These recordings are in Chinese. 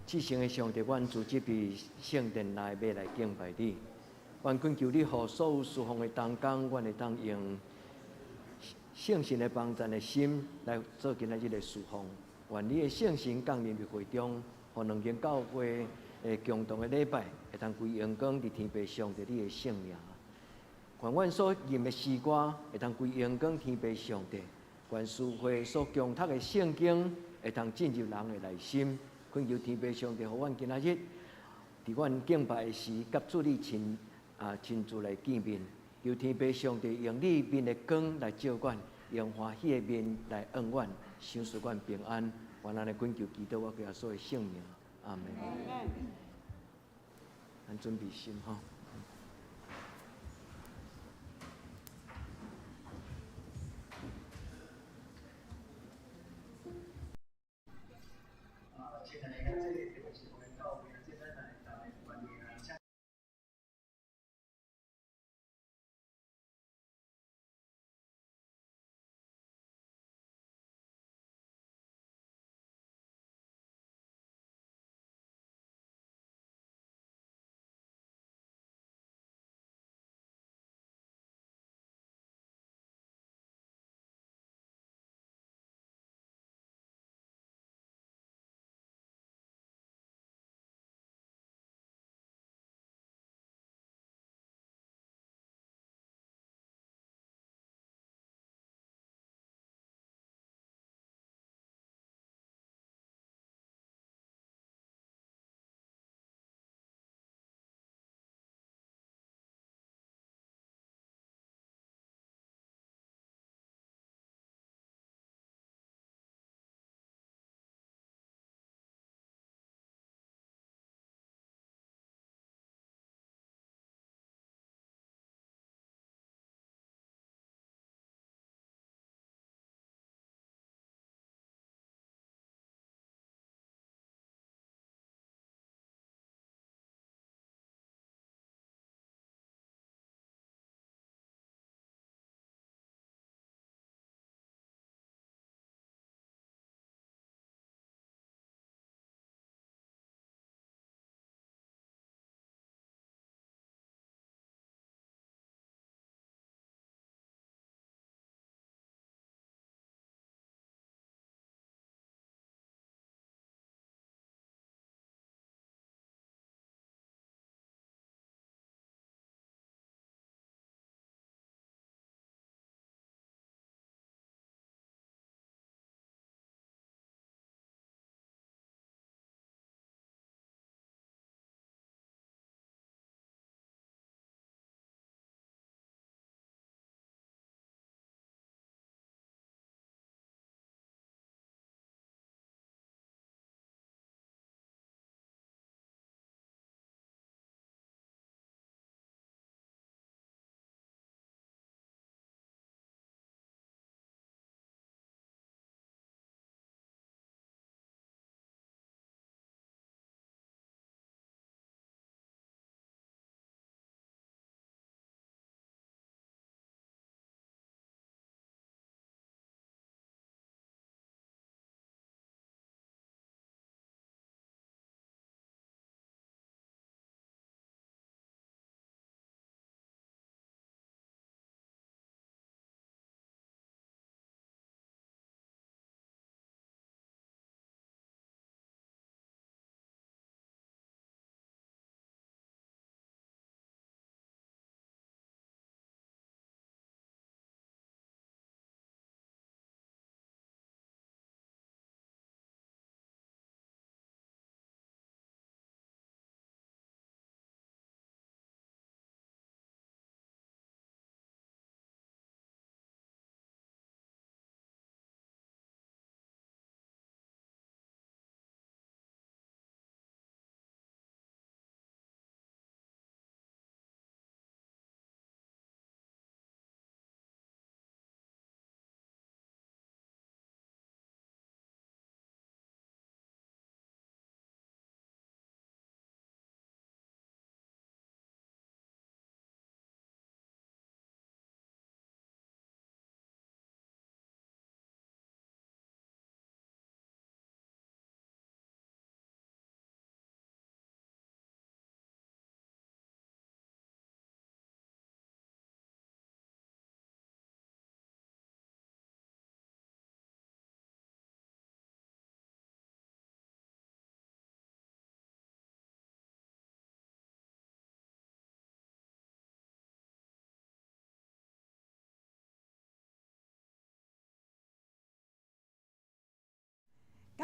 至圣的上帝，阮自己伫圣殿内要来敬拜你。愿恳求你，互所有侍奉的同工，阮会当用圣神的帮助的心来做今仔日的侍奉。愿你的圣神降临伫会中，互两间教会的共同的礼拜会当归荣光伫天父上帝你的圣名。愿阮所吟的诗歌会当归荣光天父上帝。愿师会所共读的圣经会当进入人的内心。恳求天父上帝，互阮今仔日伫阮敬拜时，甲主你亲自来见面。求天父上帝用你面的光来照阮，用欢喜的面来恩阮，赏赐阮平安。愿安尼恳求祈祷我耶稣的圣名，阿门。咱准备心吼。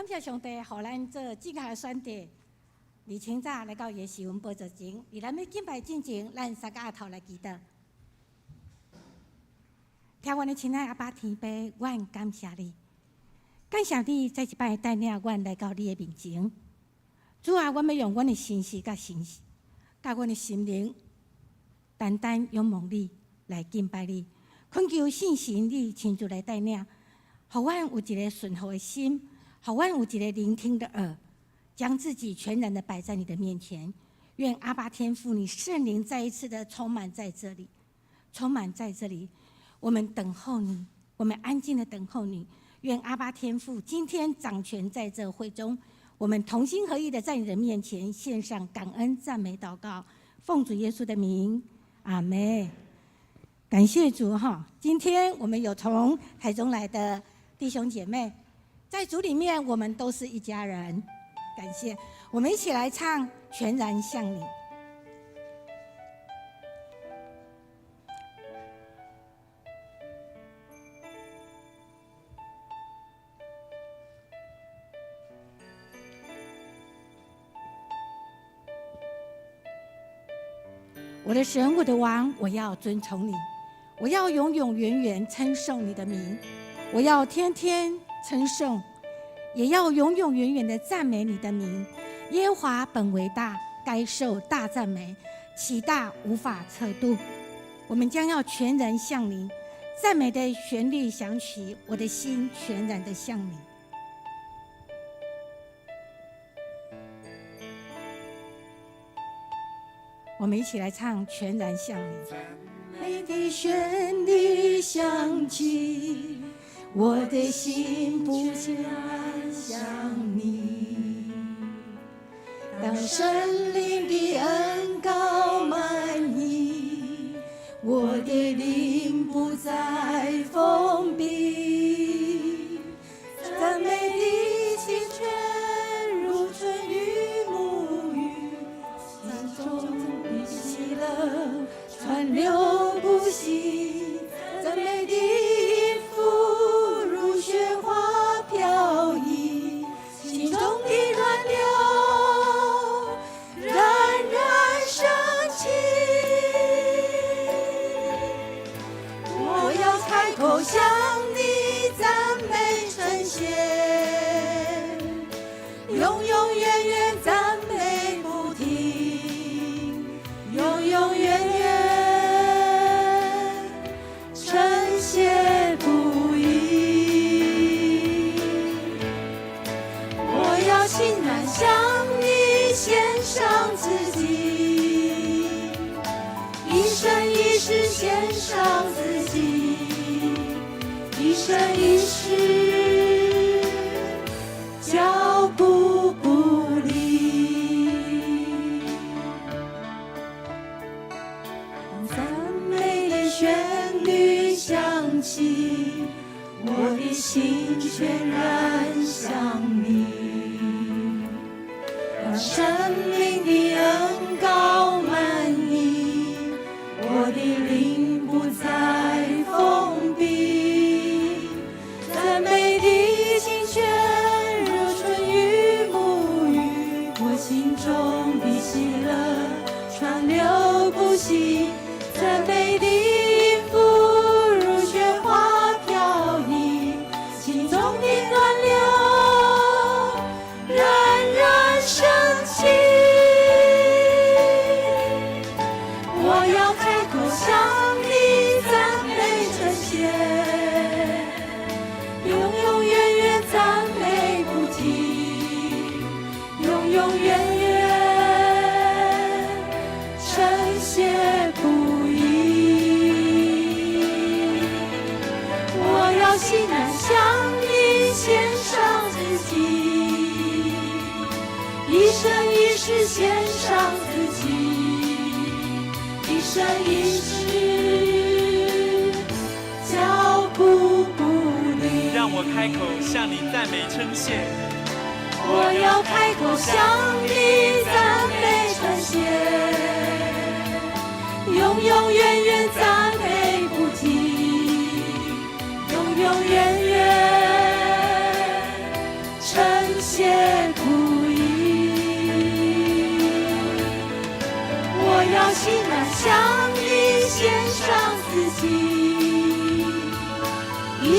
感谢上帝，予咱做正确的选择。而清早来到耶稣阮宝座前，而咱要敬拜之前，咱三个阿头来祈祷。听阮的亲爱阿爸天父，阮感谢你，感谢你再一摆带领阮来到你的面前。主啊，阮要用阮的心思甲阮的心灵，单单仰望你来敬拜你，恳求信神你亲自来带领，予阮有一个顺服的心，予阮有一个聆听的耳，将自己全然的摆在你的面前。愿阿爸天父，你圣灵再一次的充满在这里，充满在这里。我们等候你，我们安静的等候你。愿阿爸天父今天掌权在这会中，我们同心合意的在你的面前献上感恩、赞美、祷告，奉主耶稣的名，阿们。感谢主哈！今天我们有从台中来的弟兄姐妹，在主里面我们都是一家人。感谢，我们一起来唱《全然像你》。我的神，我的王，我要尊崇你，我要永永远远称颂你的名，我要天天称颂，也要永永远远的赞美你的名。耶和华本为大，该受大赞美，其大无法测度。我们将要全然向你，赞美的旋律响起，我的心全然的向你。我们一起来唱《全然像你》。赞美的旋律响起，我的心不全然像你。当圣灵的恩膏满溢，我的灵不再封闭。赞美的清泉如春雨沐浴，心中喜乐川流不息，赞美的音符如雪花飘逸，心中的乱流冉冉升起。我要开口向你赞美称谢，永永远远赞美不停，永永远远称谢不已。我要欣然向你献上自己，一生一世献上自己，一生一世脚步不离。赞美的旋律响起，我的心全然像你。当生命的恩膏满溢，我的灵不再封闭。赞美的清泉如春雨沐浴，我心中的喜乐川流不息。赞美的音符如雪花飘逸，心中的暖流冉冉升起。我要开口向你赞美称谢，永永远远赞美不停，永永远远称谢不已。我要欣然向你献上自己，一生一世献上自己，一生一世脚步不离。让我开口向你赞美称谢，我要开口向你赞美称谢，永永远远赞美不停，永永远远称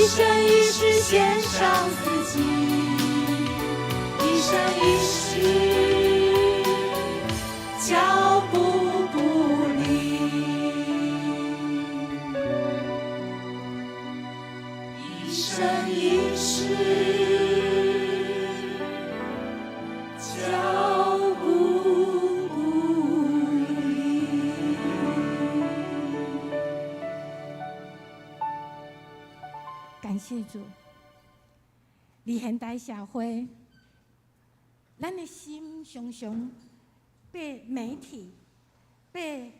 一生一世献上自己，一生一世脚步不离，一生一世脚步不离。感谢主，伫现代社会，咱的心常常被媒体、被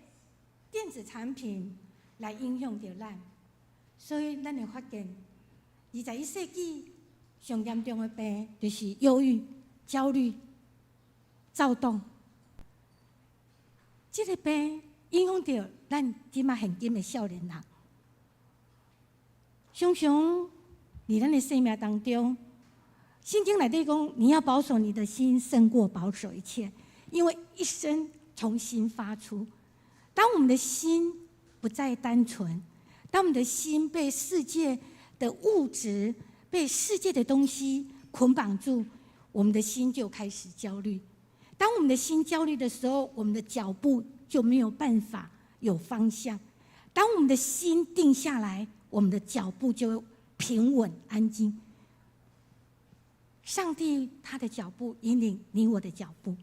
电子产品来影响着咱，所以咱会发现，21世纪上严重的病就是忧郁、焦虑、躁动。这个病影响着咱即马现今的少年人。常常在咱的生命当中，圣经内底讲，你要保守你的心，胜过保守一切，因为一生从心发出。当我们的心不再单纯，当我们的心被世界的物质、被世界的东西捆绑住，我们的心就开始焦虑。当我们的心焦虑的时候，我们的脚步就没有办法有方向。当我们的心定下来，我们的脚步就平稳安静。上帝他的脚步引领你我的脚步，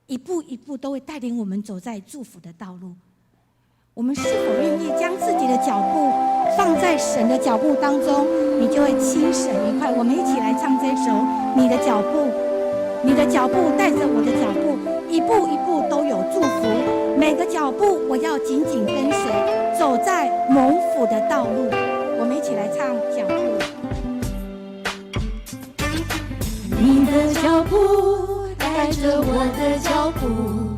一步一步都会带领我们走在祝福的道路。我们是否愿意将自己的脚步放在神的脚步当中，你就会轻省愉快。我们一起来唱这首《你的脚步》，你的脚步带着我的脚步，一步一步都有祝福。每个脚步我要紧紧跟随，走在蒙福的道路。我们一起来唱脚步。你的脚步带着我的脚步，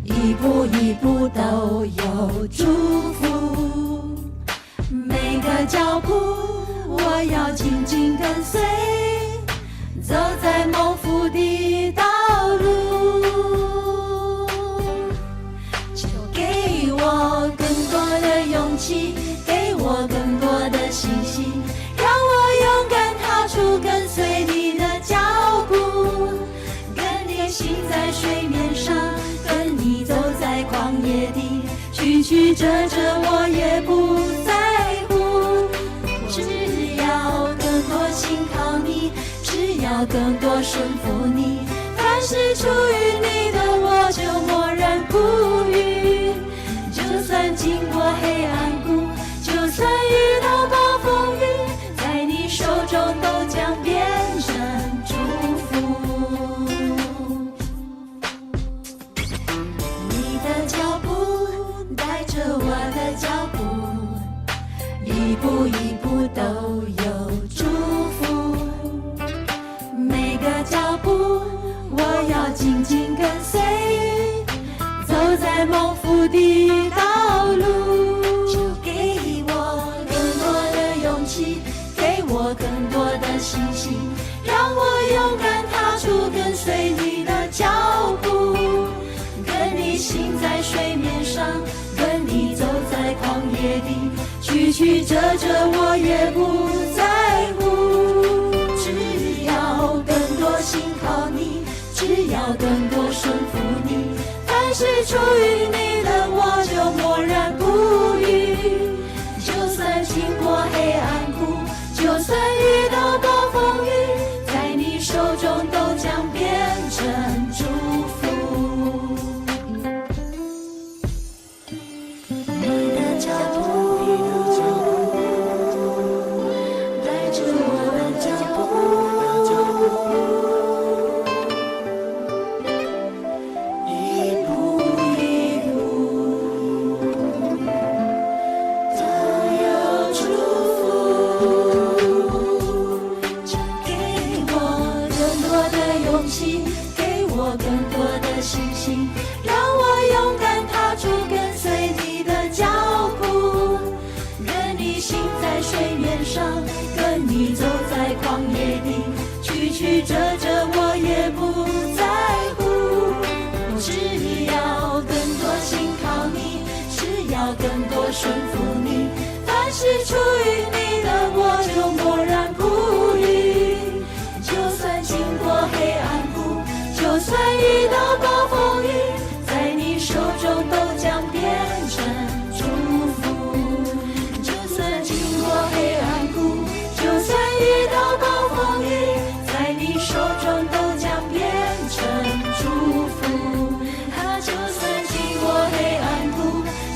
一步一步都有祝福。每个脚步我要紧紧跟随，走在蒙福的道路。就给我更多的勇气，给我更多的信心，让我勇敢踏出跟随你的脚步，跟你行在水面上，跟你走在旷野里，曲曲折折我也不在乎。只要更多信靠你，只要更多顺服你，凡是出于你的我就默然不语。就算经过黑暗谷，就算遇到暴风雨，在你手中都将变成祝福。你的脚步带着我的脚步，一步一步都有祝福。每个脚步我要紧紧跟随，走在蒙福的道路。就给我更多的勇气，给我更多的信心，让我勇敢踏出跟随你的脚步，跟你行在水面上，跟你走在旷野里，曲曲折折我也不在乎。只要更多信靠你，只要更多顺服你，凡是出于你的我就默然不语。就算经过黑暗谷，就算遇到暴风雨，在你手中都将变成祝福。你的脚步带着我的脚步，一步一步都有祝福。就给我更多的勇气，给我更多的信心，让我勇敢踏出跟随你的脚步，跟你行在水面上，跟你走在旷野里，曲曲折折我也不在乎。只要更多信靠你，只要更多顺服你，凡是出于你的我中默然不语。就算经过黑暗谷，就算遇到暴风雨，在你手中都将变成祝福。就算经过黑暗谷，就算遇到暴风雨，在你手中都将变成祝福。就算经过黑暗谷，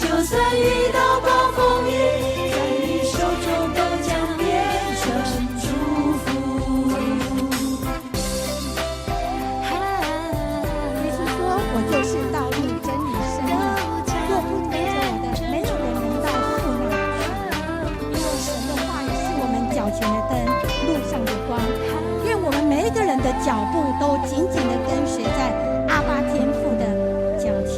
就算遇到暴风雨，在你手中都将变成祝福。耶稣说：“我就是道路、真理、生命，若不跟着我的，没有人能到父那里去。”因为神的话语是我们脚前的灯，路上的光。愿我们每一个人的脚步都紧紧地跟随在阿爸天父的脚前。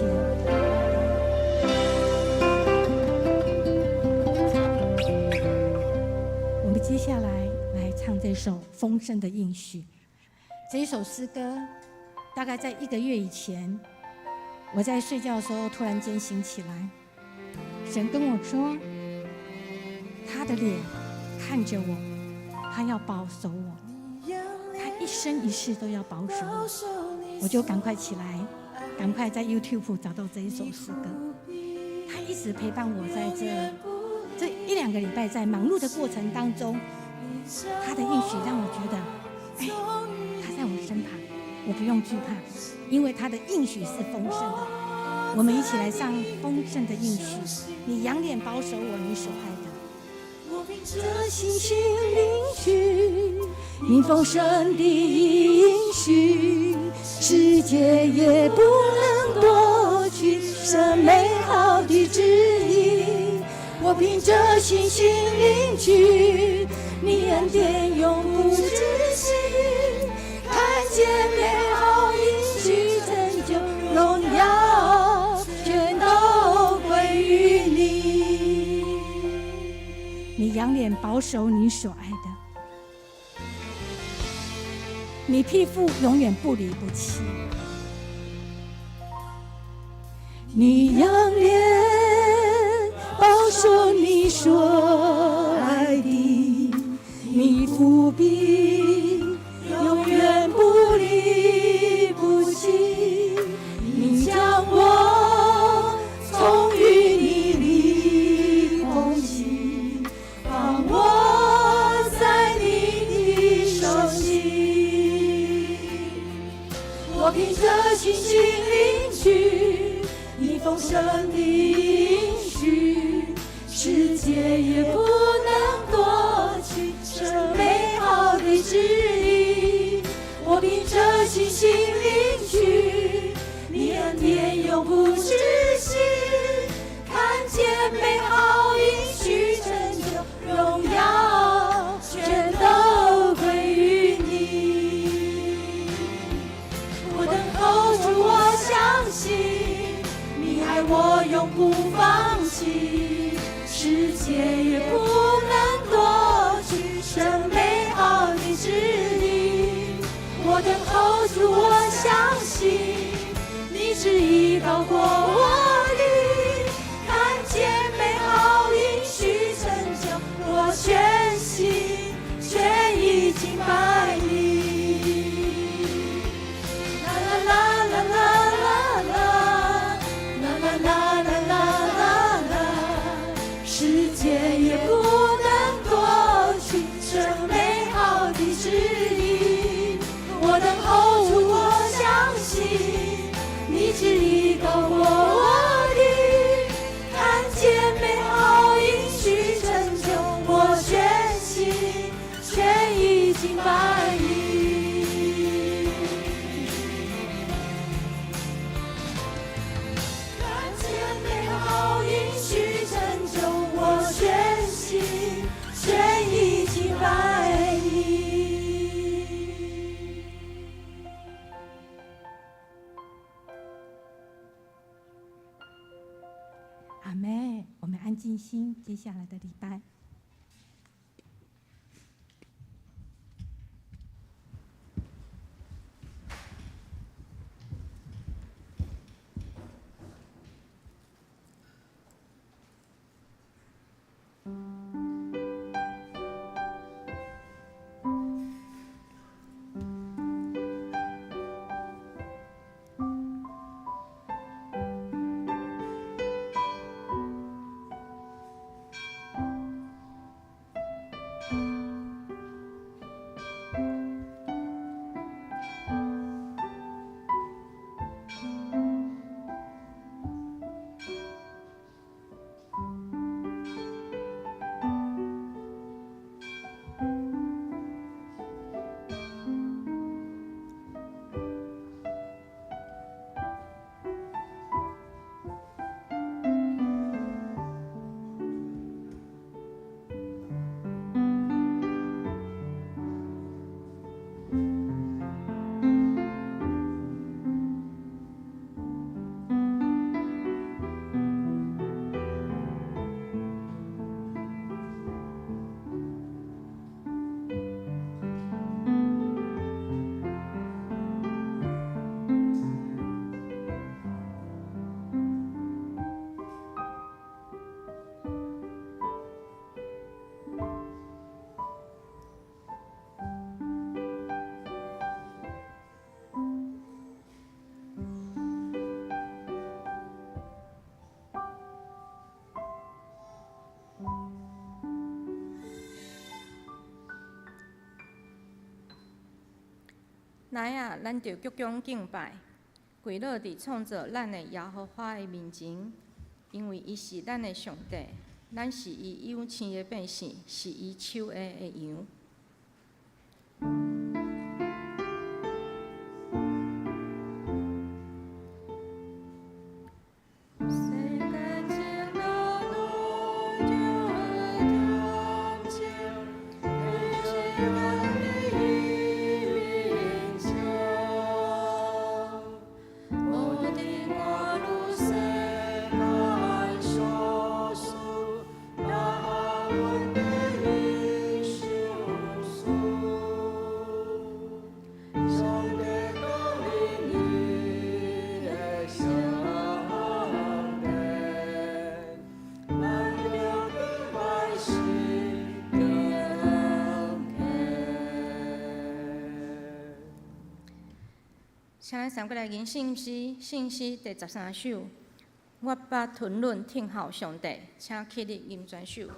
我们接下来唱这首《丰盛的应许》。这一首诗歌，大概在1个月以前，我在睡觉的时候突然间醒起来，神跟我说，他的脸看着我，他要保守我，他一生一世都要保守我。我就赶快起来，赶快在 YouTube 找到这一首诗歌。他一直陪伴我在这1-2个礼拜，在忙碌的过程当中，他的应许让我觉得，他在我身旁，我不用惧怕，因为他的应许是丰盛的。我们一起来唱丰盛的应许，你仰脸保守我，你所爱的。我凭着信心领取你丰盛的应许，世界也不能夺去这美好的旨意。我凭着信心领取你恩典永不止息，看见美好应许成就，荣耀全都归于你。你仰脸保守你所爱的，你庇护永远不离不弃。你仰脸保守你所爱的，你扶庇永远不离不弃。你将我从淤泥里捧起，放我在你的手心。我凭着信心领取你丰盛的应许，世界也不能夺去这美好的旨意。我凭着信心领取你恩典永不止息，看见美好应许成就，荣耀全都归于你。我等候主，我相信你爱我永不放弃，世界也不能夺去这美好的旨意。我等候主，我相信你旨意高过我的，看见美好应许成就，我全心全意敬拜你。啦啦啦啦啦啦啦啦啦啦啦，世界也不能夺去这美好的旨意。我等候主，我相信你旨意高过我的，看见美好应许成就，我全心全意敬拜你。看见美好应许成就，我全心全意敬拜你。阿妹，我们安静心，接下来的礼拜。来啊，咱就鞠躬敬拜，跪落伫创造咱的耶和华的面前，因为伊是咱的上帝，咱是伊有生的百姓，是伊手下的羊。请咱三过来吟信诗第13首。我把吞论听候上帝，请起立吟全首。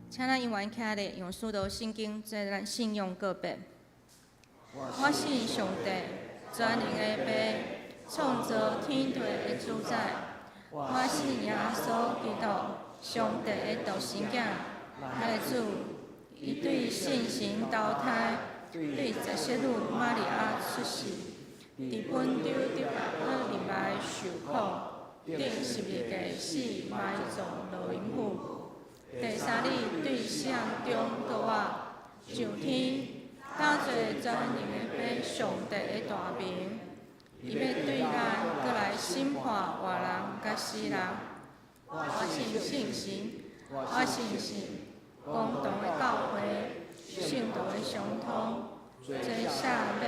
请咱因缘起来，用使徒圣经做咱信仰告白。我是上帝，全能的爸，创造天地的主宰。我是耶稣基督，上帝的独生子，咱的主。伊对圣神投胎，对十色女玛利亚出世，伫本丢得勒入来受苦，顶12个死，埋葬落阴府。第三日对圣中告我上天，打做全能的爸上帝的大名，伊要对咱过来审判活人甲死人。我信圣神，我信信公同的教会，圣道的相通，做圣礼，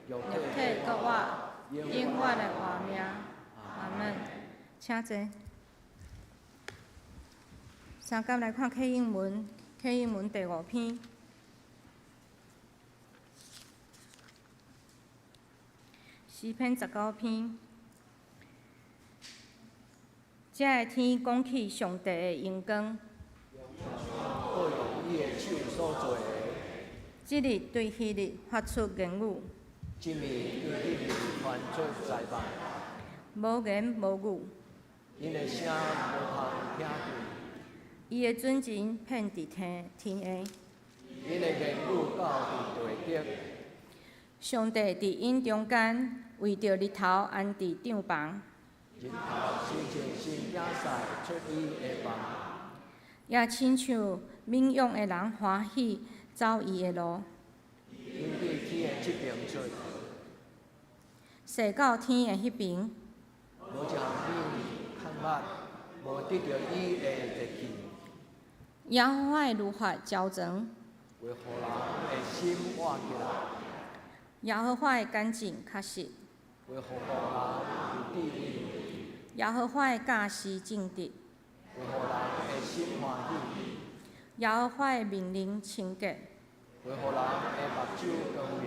肉体告我永远的活命。阿门。请坐。三甲来看启应文，启应文第5篇。诗篇19篇。这个天讲起上帝的荣光，好用伊的手所做的，即日对迄日发出言语，一面对迄日传出财棒，无言无语。因的声无通听见，伊的准情遍伫天下。因的言语到伫地极。上帝伫因中间，为着日头安置帐房，日头生成新景赛出伊的房，也亲像冥勇的人欢喜走伊的路，因对天的即边出，踅到天的迄边。无一项物看捌，无得到伊的热气，耶和华的律法焦长，为互人的心活起来，耶和华的干净确实，为互人有智慧，耶和华的教示正直，为互人的心欢喜，耶和华的命令清洁，为互人的目睭光明。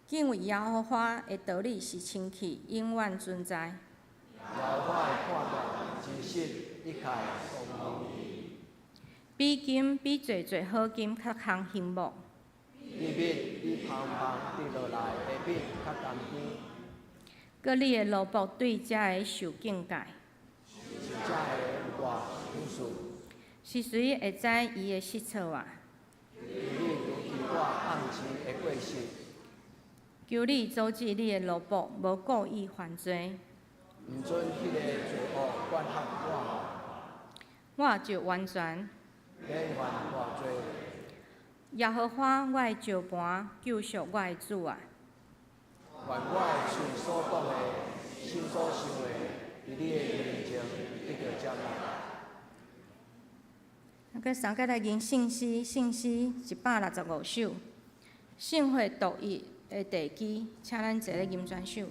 敬畏耶和华的道理是清气，永远存在。耶和华的判断真实，一切公义。比金比侪好金较通醒目，伊面比芳芳滴落来的面较甘甜，搁你的奴仆对遮个受敬戒，是遮个外勇士。是谁会知伊的失策啊？求你除去我暗时的过失，求你阻止你的奴仆无故意犯罪，毋准迄个罪恶管辖我，我就完全。免犯偌罪。耶和华我的石盘，救赎我的主啊！愿我的嘴所讲的，心所想的，伫你的面前得到接纳。佮三个来吟圣诗165首，圣会独一的地基，请咱坐咧吟全首。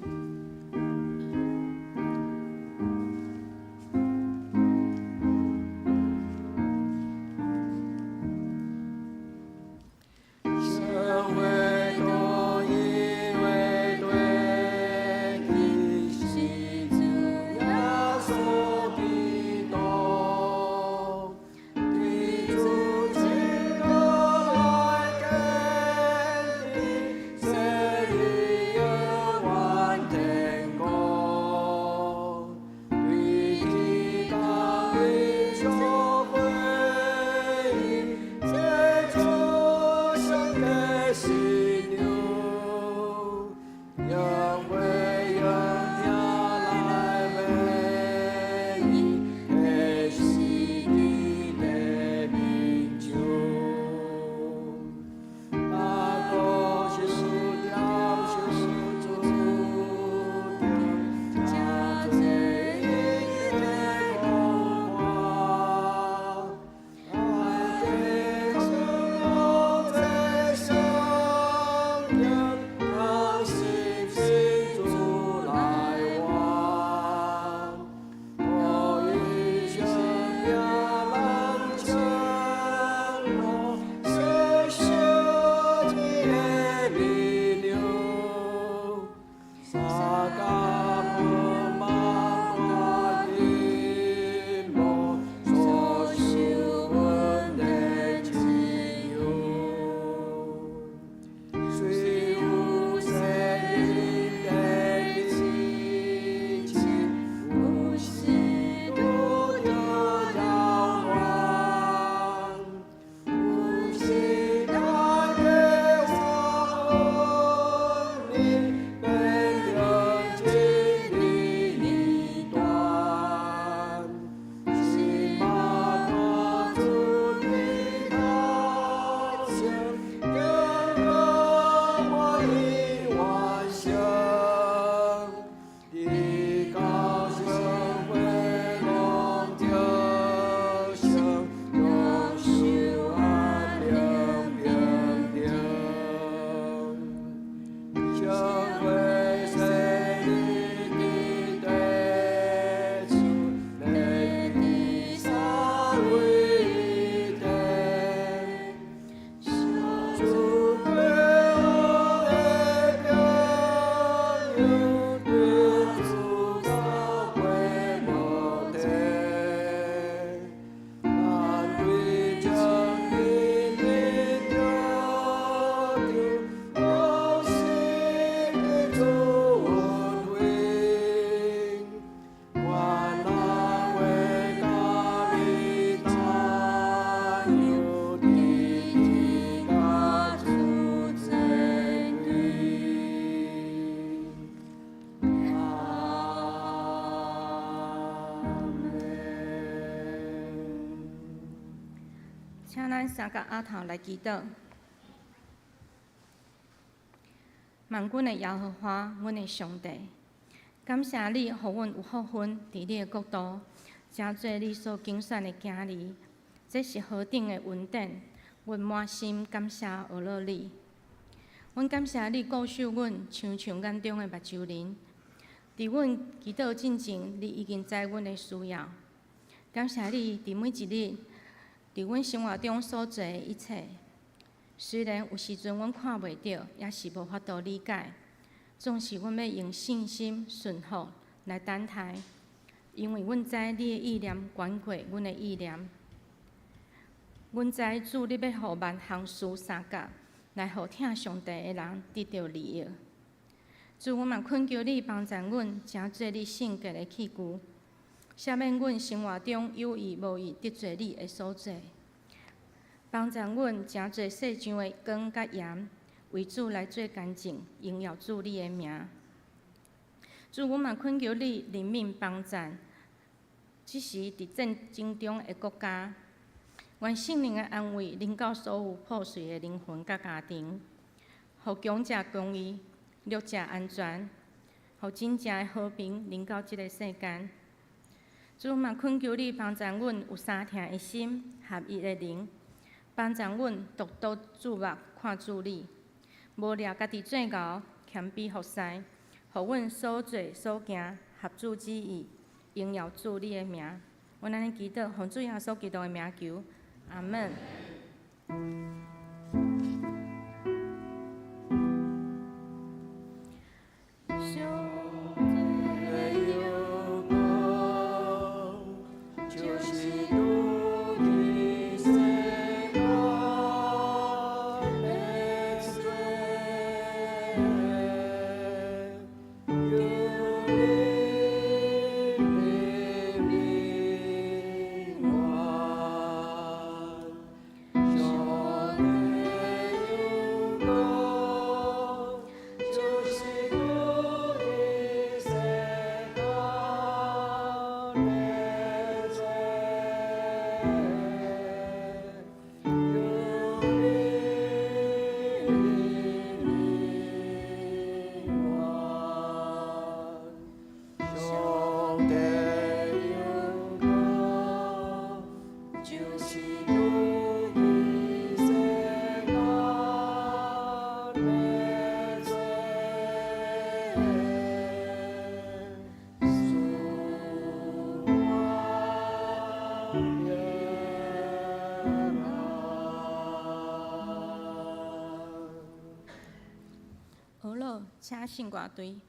请咱三甲额头来祈祷。万军的耶和华，阮的上帝，感谢你，互阮有福分伫你的国度，真做你所拣选的囝儿。这是何等的恩典！阮满心感谢俄罗你。阮感谢你顾守阮，像眼中的目睭人。伫阮祈祷进前，你已经知阮的需要。感谢你伫每一日，伫阮生活中所做的一切。虽然有时阵阮看袂到，也是无法度理解，总是阮要用信心顺服来等待，因为阮知你的意念远过阮的意念。阮知主你要互万项事三角，来互听上帝的人得到利益。主，阮嘛恳求你帮助阮，诚做你圣洁的器具，赦免阮生活中有意无意得罪你的所做。帮助阮诚侪世上的光甲盐，为主来做干净，荣耀主你的名。主，阮嘛恳求你怜悯帮助，即时伫战争中的国家，愿圣灵的安慰临到所有破碎的灵魂甲家庭，互强者公义，弱者安全，互真正的和平临到即个世间。主嘛恳求你帮助阮有相听的心，合一的灵。帮助阮独独注目看主你，无掠家己罪熬，谦卑服侍，互阮所做所行合主旨意，荣耀主你的名。阮安尼祈祷，奉主耶稣基督的名求，阿门。请圣歌队。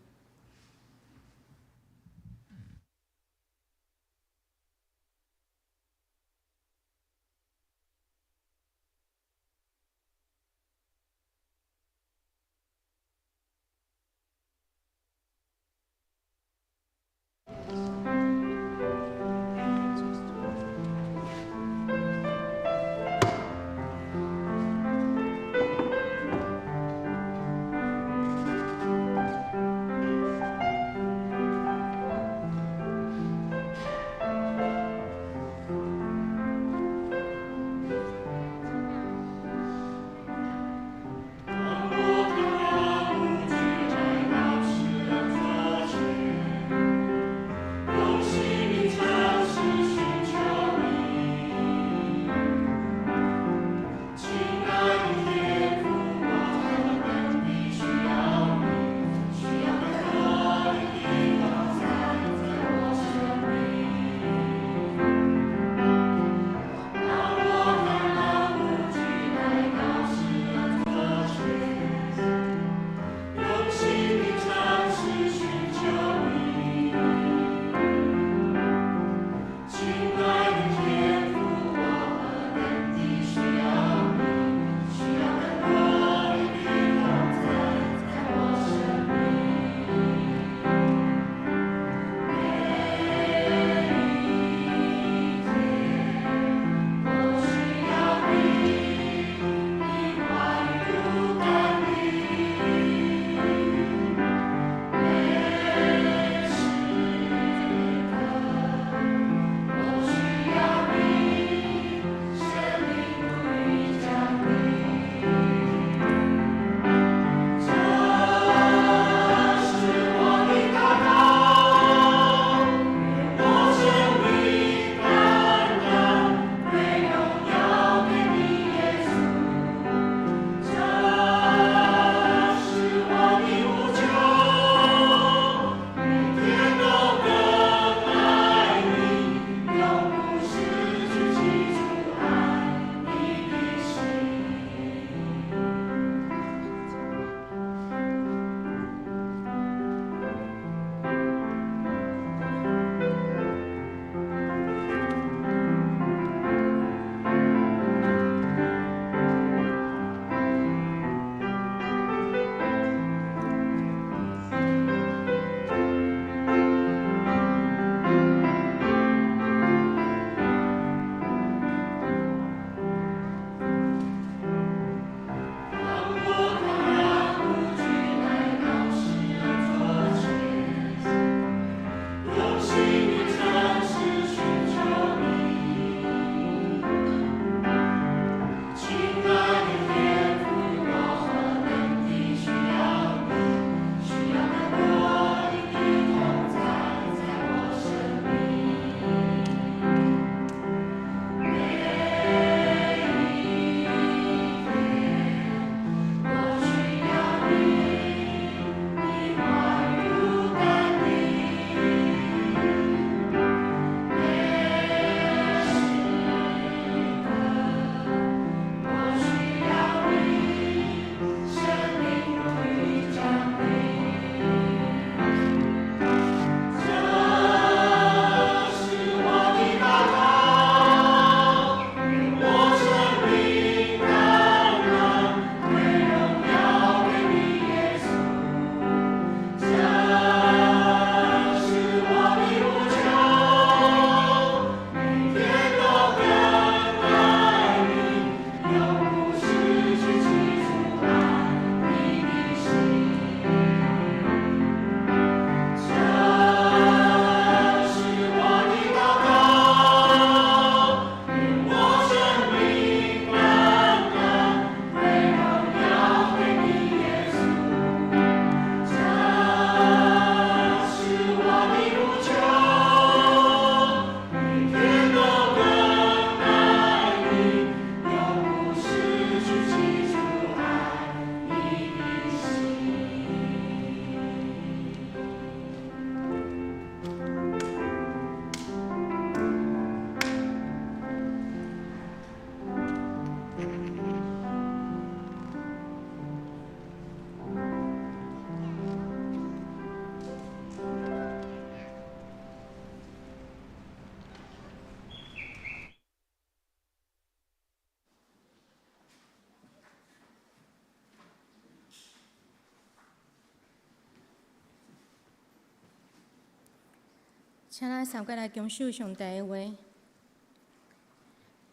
请咱三个来共受上帝的话。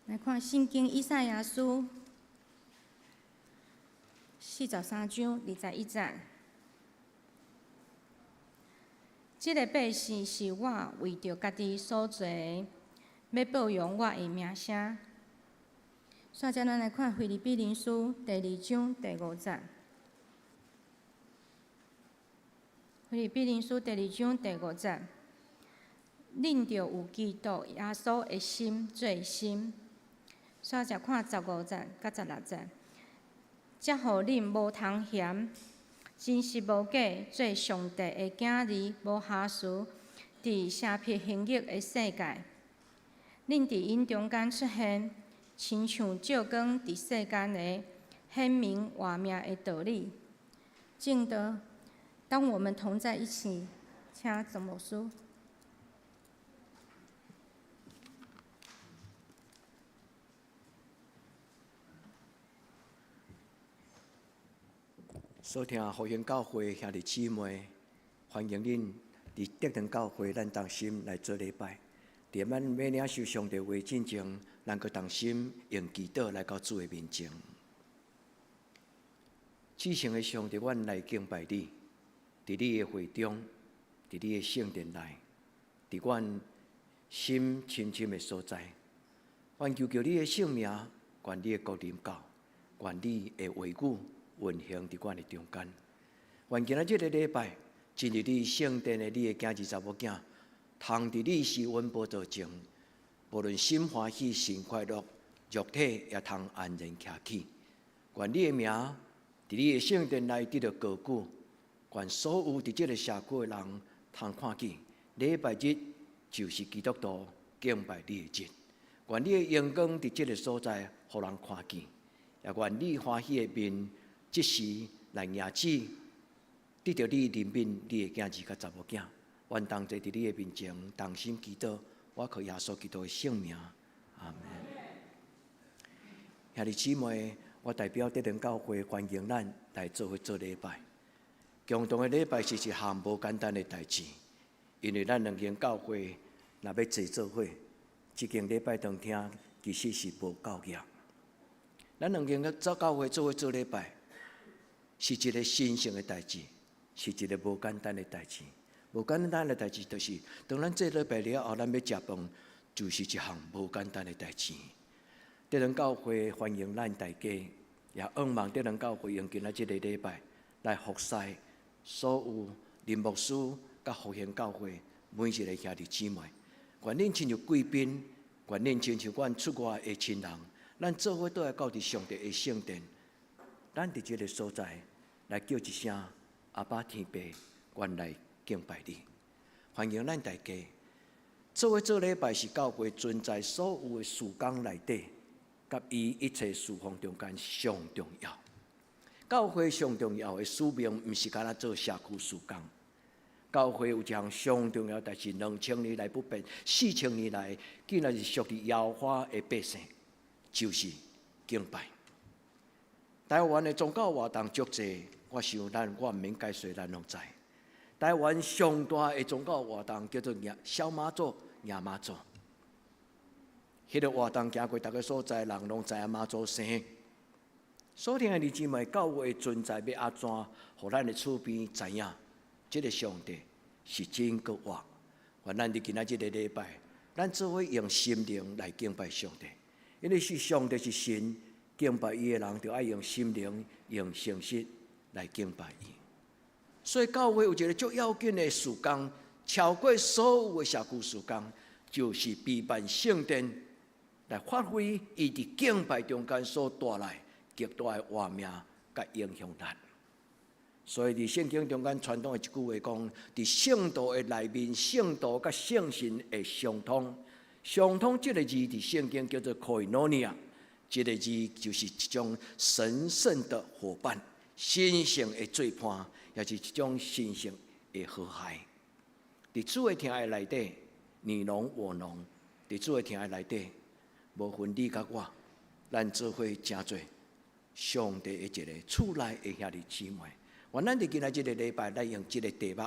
来看圣经以赛亚书43章21节。这个百姓是我为着家己所做的，要保养我的名声。接着咱来看腓立比人书第2章第5节。腓立比人书第2章第5节，恁着有基督耶稣的心做心。接着看15节甲16节，则互恁无通嫌，真实无假，做上帝的囝儿，无瑕疵，伫邪僻形异的世界，恁伫因中间出现，亲像照光伫世间的显明活命的道理。正德，当我们同在一起，请总牧师。所听福音教会兄弟姊妹，欢迎恁伫德能教会，咱同心来做礼拜。伫咱要领受上帝话之前，咱搁同心用祈祷来到主的面前。至诚的上帝，阮来敬拜你，伫你的会中，伫你的圣殿内，伫阮心深深的所在。愿求你的圣名，愿你的国临到，愿你的话语运行伫阮的中间。愿今仔日的礼拜，进入你圣殿的你的囝儿查某囝，通伫你施恩宝座前，无论心欢喜、心快乐，肉体也通安然徛起。愿你的名伫你的圣殿内得到高举，愿所有伫这个社区的人通看见，礼拜日就是基督徒敬拜你的日。愿你的阳光伫这个所在，互人看见，也愿你欢喜的面，即时来迎旨，得到你怜悯你的囝儿甲查某囝。愿同齐伫你的面前，同心祈祷，我靠耶稣基督的圣名，阿门。兄弟姊妹，我代表德能教会欢迎咱来做伙做礼拜。共同的礼拜是一项无简单的代志，因为咱两间教会若要齐做伙，一间礼拜当天其实是无够业。咱两间教会做伙做礼拜，是一个神圣的代志，是一个无简单的代志。无简单的代志，就是当咱做礼拜了后，咱要食饭，就是一项无简单的代志。德能教会欢迎咱大家，也盼望德能教会用今仔这个礼拜来服侍所有林牧师甲福兴教会每一个兄弟姊妹。愿恁亲像贵宾，愿恁亲像阮出外的亲人，咱做伙倒来到伫上帝的圣殿，咱伫这个所在来叫一声阿爸天父，愿来敬拜你。欢迎咱大家做伙做礼拜，是教会存在所有的事工内底，甲伊一切事奉中间上重要。教会上重要的使命，毋是干那做社区事工。教会有一项上重要，但是2000年来不变，4000年来竟然是属于耶和华的百姓，就是敬拜。台湾的宗教活动足济，我想我毋免解说，咱拢知。台湾上大的宗教活动叫做小妈祖、亚妈祖。迄个活动行过逐个所在，人拢知影妈祖生。所听的弟姊妹，教会的存在要安怎，互咱的厝边知影，这个上帝是真够活。愿咱伫今仔日个礼拜，咱做伙用心灵来敬拜上帝，因为是上帝是神，敬拜伊的人就爱用心灵、用诚实来敬拜伊。所以教会有一个足要紧的事工，超过所有的社区事工，就是备办圣殿，来发挥伊伫敬拜中间所带来极大的活命甲影响力。所以伫圣经中间传统的一句话讲：伫圣道的内面，圣道甲圣神会相通。相通这个字伫圣经叫做 koinonia， 这个字就是一种神圣的伙伴、神圣的做伴，也是一种神圣的和谐。伫主的听的内底，你侬我侬；伫主的听的内底，无分你甲我，咱做伙真做上帝的一个厝内的兄弟姊妹。愿咱伫今仔日个礼拜，来用这个题目，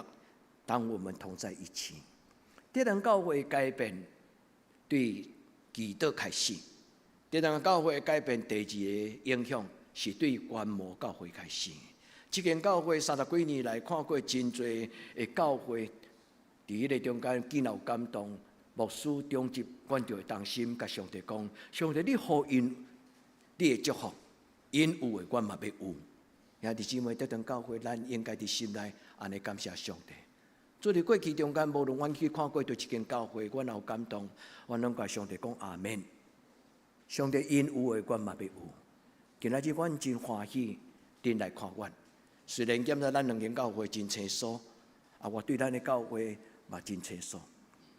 当我们同在一起。德兰教会的改变对祈祷开始，德兰教会的改变第二个影响是对观摩教会开始。这间教会30几年来看过真侪的教会，伫迄个中间见有感动，牧师中级，阮就会当心，甲上帝讲：上帝，你互因你的祝福，因有的，阮嘛要有。兄弟姊妹，德兰教会，咱应该伫心内安尼感谢上帝。做伫过去中间，无论阮去看过对一间教会，阮有感动，阮拢甲上帝讲阿免。上帝因有的，阮嘛要有。今仔日阮真欢喜，恁来看阮。虽然检查咱两间教会真清楚，我对咱的教会嘛真清楚。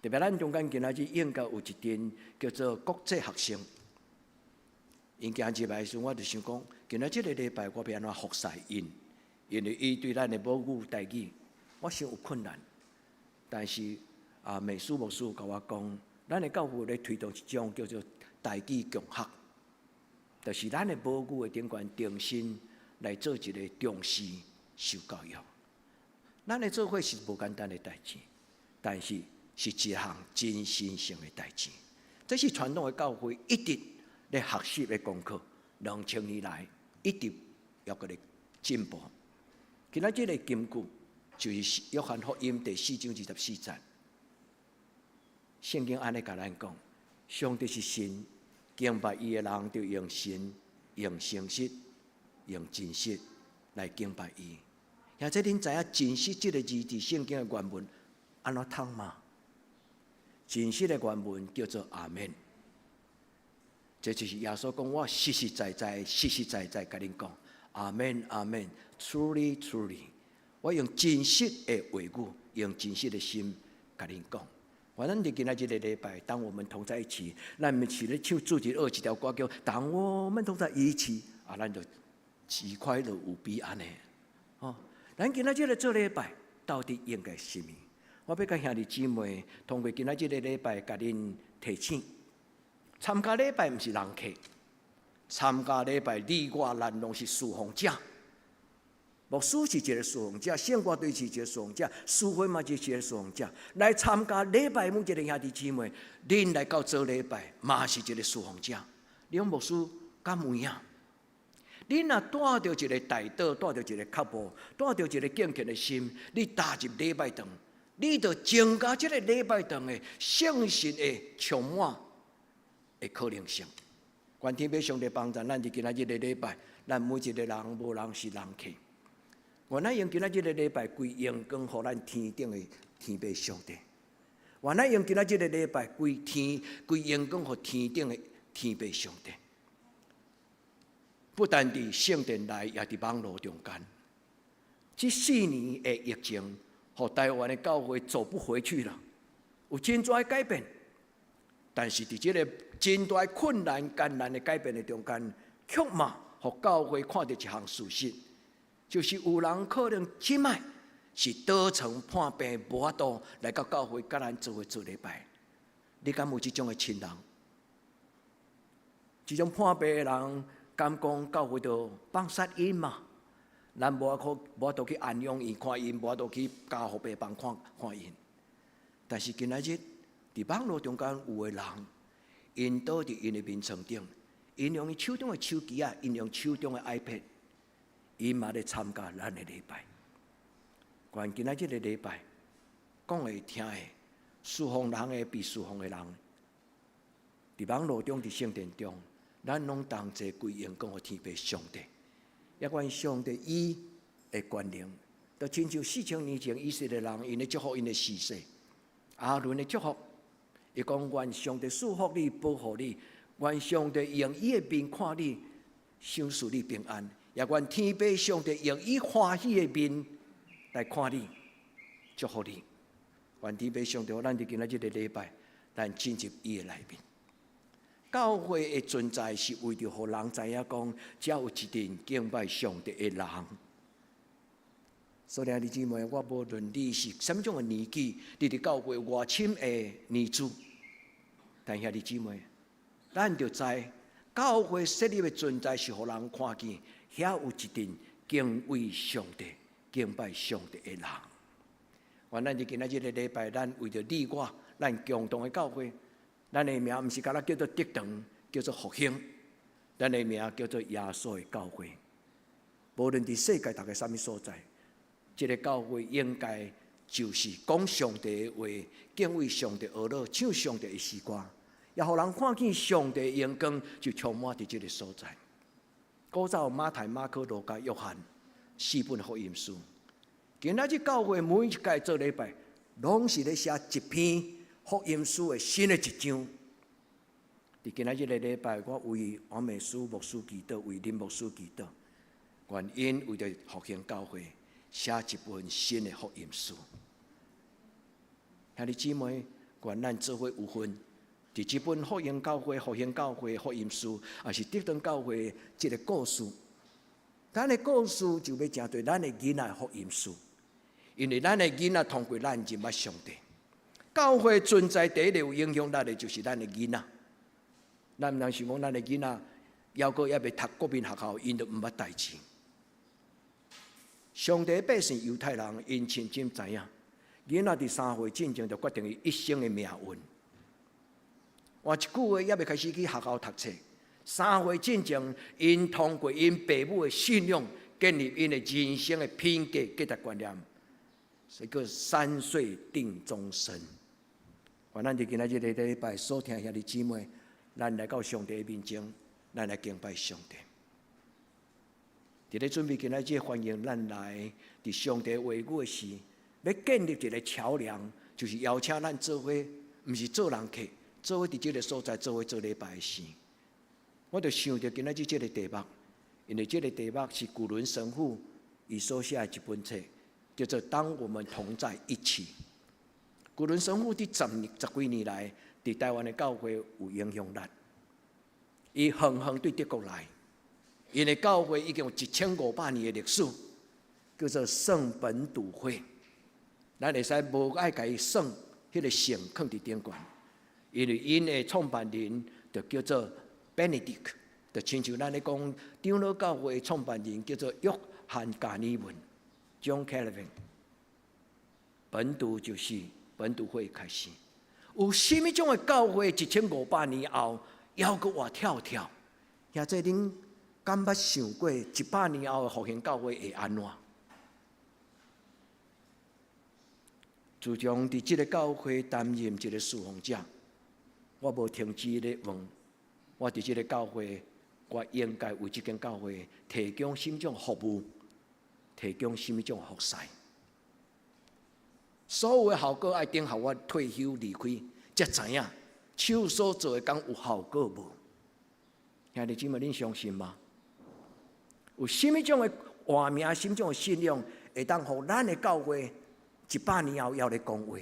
特别咱中间今仔日应该有一阵叫做国际学生。因今日来时，我就想讲，今仔日个礼拜我要安怎服侍因，因为伊对咱的母语台语，我想有困难。但是美术牧师甲我讲，咱的教会咧推动一种叫做台语共学，就是咱的母语的顶悬重新来做一个重视受教育。咱的做伙是无简单的代志，但是是一项真神圣的代志。这是传统的教会一直咧学习的功课，2000年来一直要个咧进步。今仔日的金句就是约翰福音第4章24节，圣经安尼甲咱讲：上帝是神，敬拜伊的人就用神、用诚实、用真实来敬拜伊。或者恁知影真实这个字伫圣经的原文安怎读吗？真实的原文叫做阿免。这就是耶稣讲：我实实在在、实实在在甲恁讲，阿免阿免 ，truly truly。我用真实的话语，用真实的心甲恁讲。咱伫今仔日的礼拜，当我们同在一起，咱们是咧唱主日学一条歌叫“当我们同在一起”，咱就极快乐无比安尼。咱今仔日咧做礼拜，到底应该是什么？我要甲兄弟姊妹通过今仔日的礼拜，甲恁提醒：参加礼拜毋是人客，参加礼拜你我咱拢是侍奉者。牧师是一个侍奉者，圣歌队是一个侍奉者，书会嘛就是一个侍奉者。来参加礼拜，每一个兄弟姊妹，恁来到做礼拜，嘛是一个侍奉者。你讲牧师敢有影？恁若带着一个大道，带着一个脚步，带着一个敬虔的心，你踏入礼拜堂，你就增加这个礼拜堂的圣神的充满的可能性。愿天父上帝帮助咱伫今仔日的礼拜，咱每一个人无人是人客。原来用今仔日的礼拜归荣光，互咱天顶的天父上帝。原来用今仔日的礼拜归荣光，互天顶的天父上帝。不但伫圣殿内，也伫网络中间。这4年的疫情，互台湾的教会走不回去了，有真大改变。但是伫这个真大困难、艰难的改变的中间，却嘛，互教会看到一项事实，就是有人可能即摆是倒床判病，无法度来到教会，甲咱做伙做礼拜。你敢有这种的亲人？这种判病的人，敢讲教会就放杀因嘛？咱无法度去安养因看因，无法度去家护病房看因。但是今仔日伫网络中间有的人，因倒伫因的面床顶，因用伊手中的手机因用手中的 iPad， 因嘛咧参加咱的礼拜。关今仔日的礼拜，讲会听的，侍奉人的比侍奉的人，伫网络中伫圣殿中。咱拢同齐归荣光互天父上帝，也愿上帝伊的权能，就亲像4000年前以色列人因的祝福因的事实，阿伦的祝福，伊讲愿上帝祝福你、保护你，愿上帝用伊的面看你，赏赐你平安，也愿天父上帝用伊欢喜的面来看你，祝福你。愿天父上帝，咱伫今仔日的礼拜，咱进入伊的内面。教会的存在是为着互人知影讲，只有一群敬拜上帝的人。所以兄弟姊妹，我无论你是什么种的年纪，你伫教会外深的年资，但兄弟姊妹，咱就知教会设立的存在是互人看见，遐有一群敬畏上帝、敬拜上帝的人。原来伫今仔日的礼拜，咱为着你我，咱共同的教会，咱的名毋是敢若叫做德堂，叫做复兴，咱的名叫做耶稣的教会。无论伫世界大概啥物所在，这个教会应该就是讲上帝的话，敬畏上帝而乐，唱上帝的诗歌，也互人看见上帝的阳光就充满伫这个所在。古早马太、马可、路加、约翰4本福音书，今仔日教会每一届做礼拜，拢是咧写一篇福音书的新的一章。伫今仔日的礼拜，我为王美书牧师祈祷，为林牧师祈祷，愿因为着复兴教会写一本新的福音书。兄弟姊妹，愿咱做伙有份。伫这本福音教会、复兴教会福音书，也是德堂教会这个故事。咱的故事就要成对咱的囡仔福音书，因为咱的囡仔通过咱认捌上帝。教会存在第一个有影响力的，就是咱的囡仔。咱毋通想讲咱的囡仔，犹阁还未读国民学校，因就毋捌代志。上帝的百姓犹太人，因清楚知影，囡仔伫3岁进前就决定伊一生的命运。换一句话，还未开始去学校读册，3岁进前，因通过因父母的信仰，建立因的人生的品格、价值观念，所以叫3岁定终身。愿咱伫今仔日的礼拜所听兄弟姊妹，咱来到上帝的面前，咱来敬拜上帝。伫咧准备今仔日欢迎咱来伫上帝话语的时，要建立一个桥梁，就是邀请咱做伙，毋是做人客。做伙伫这个所在，做伙做礼拜的时，我就想到今仔日这个题目，因为这个题目是古伦神父伊所写的一本册，叫做《当我们同在一起》。古伦神父伫十几年来，伫台湾的教会有影响力，伊远远对德国来，因为教会已经有1500年的历史，叫做圣本笃会。咱会使无爱甲伊算迄个姓放伫顶悬。因为因的创办人就叫做 Benedict， 就亲像咱咧讲长老教会的创办人叫做约翰加尼文 John Calvin。本笃就是本笃会开始。有甚物种的教会1500年后，还阁活跳跳？也即恁敢捌想过100年后的复兴教会会安怎？自从伫即个教会担任一个侍奉者。我无停止咧问，我伫即个教会，我应该为即间教会提供甚么种服务，提供甚么种服侍。所有的效果爱等候我退休离开，才知影手所做的工有效果无？兄弟姊妹，恁相信吗？有甚么种的活命，甚么种的信仰，会当互咱的教会100年后还咧讲话，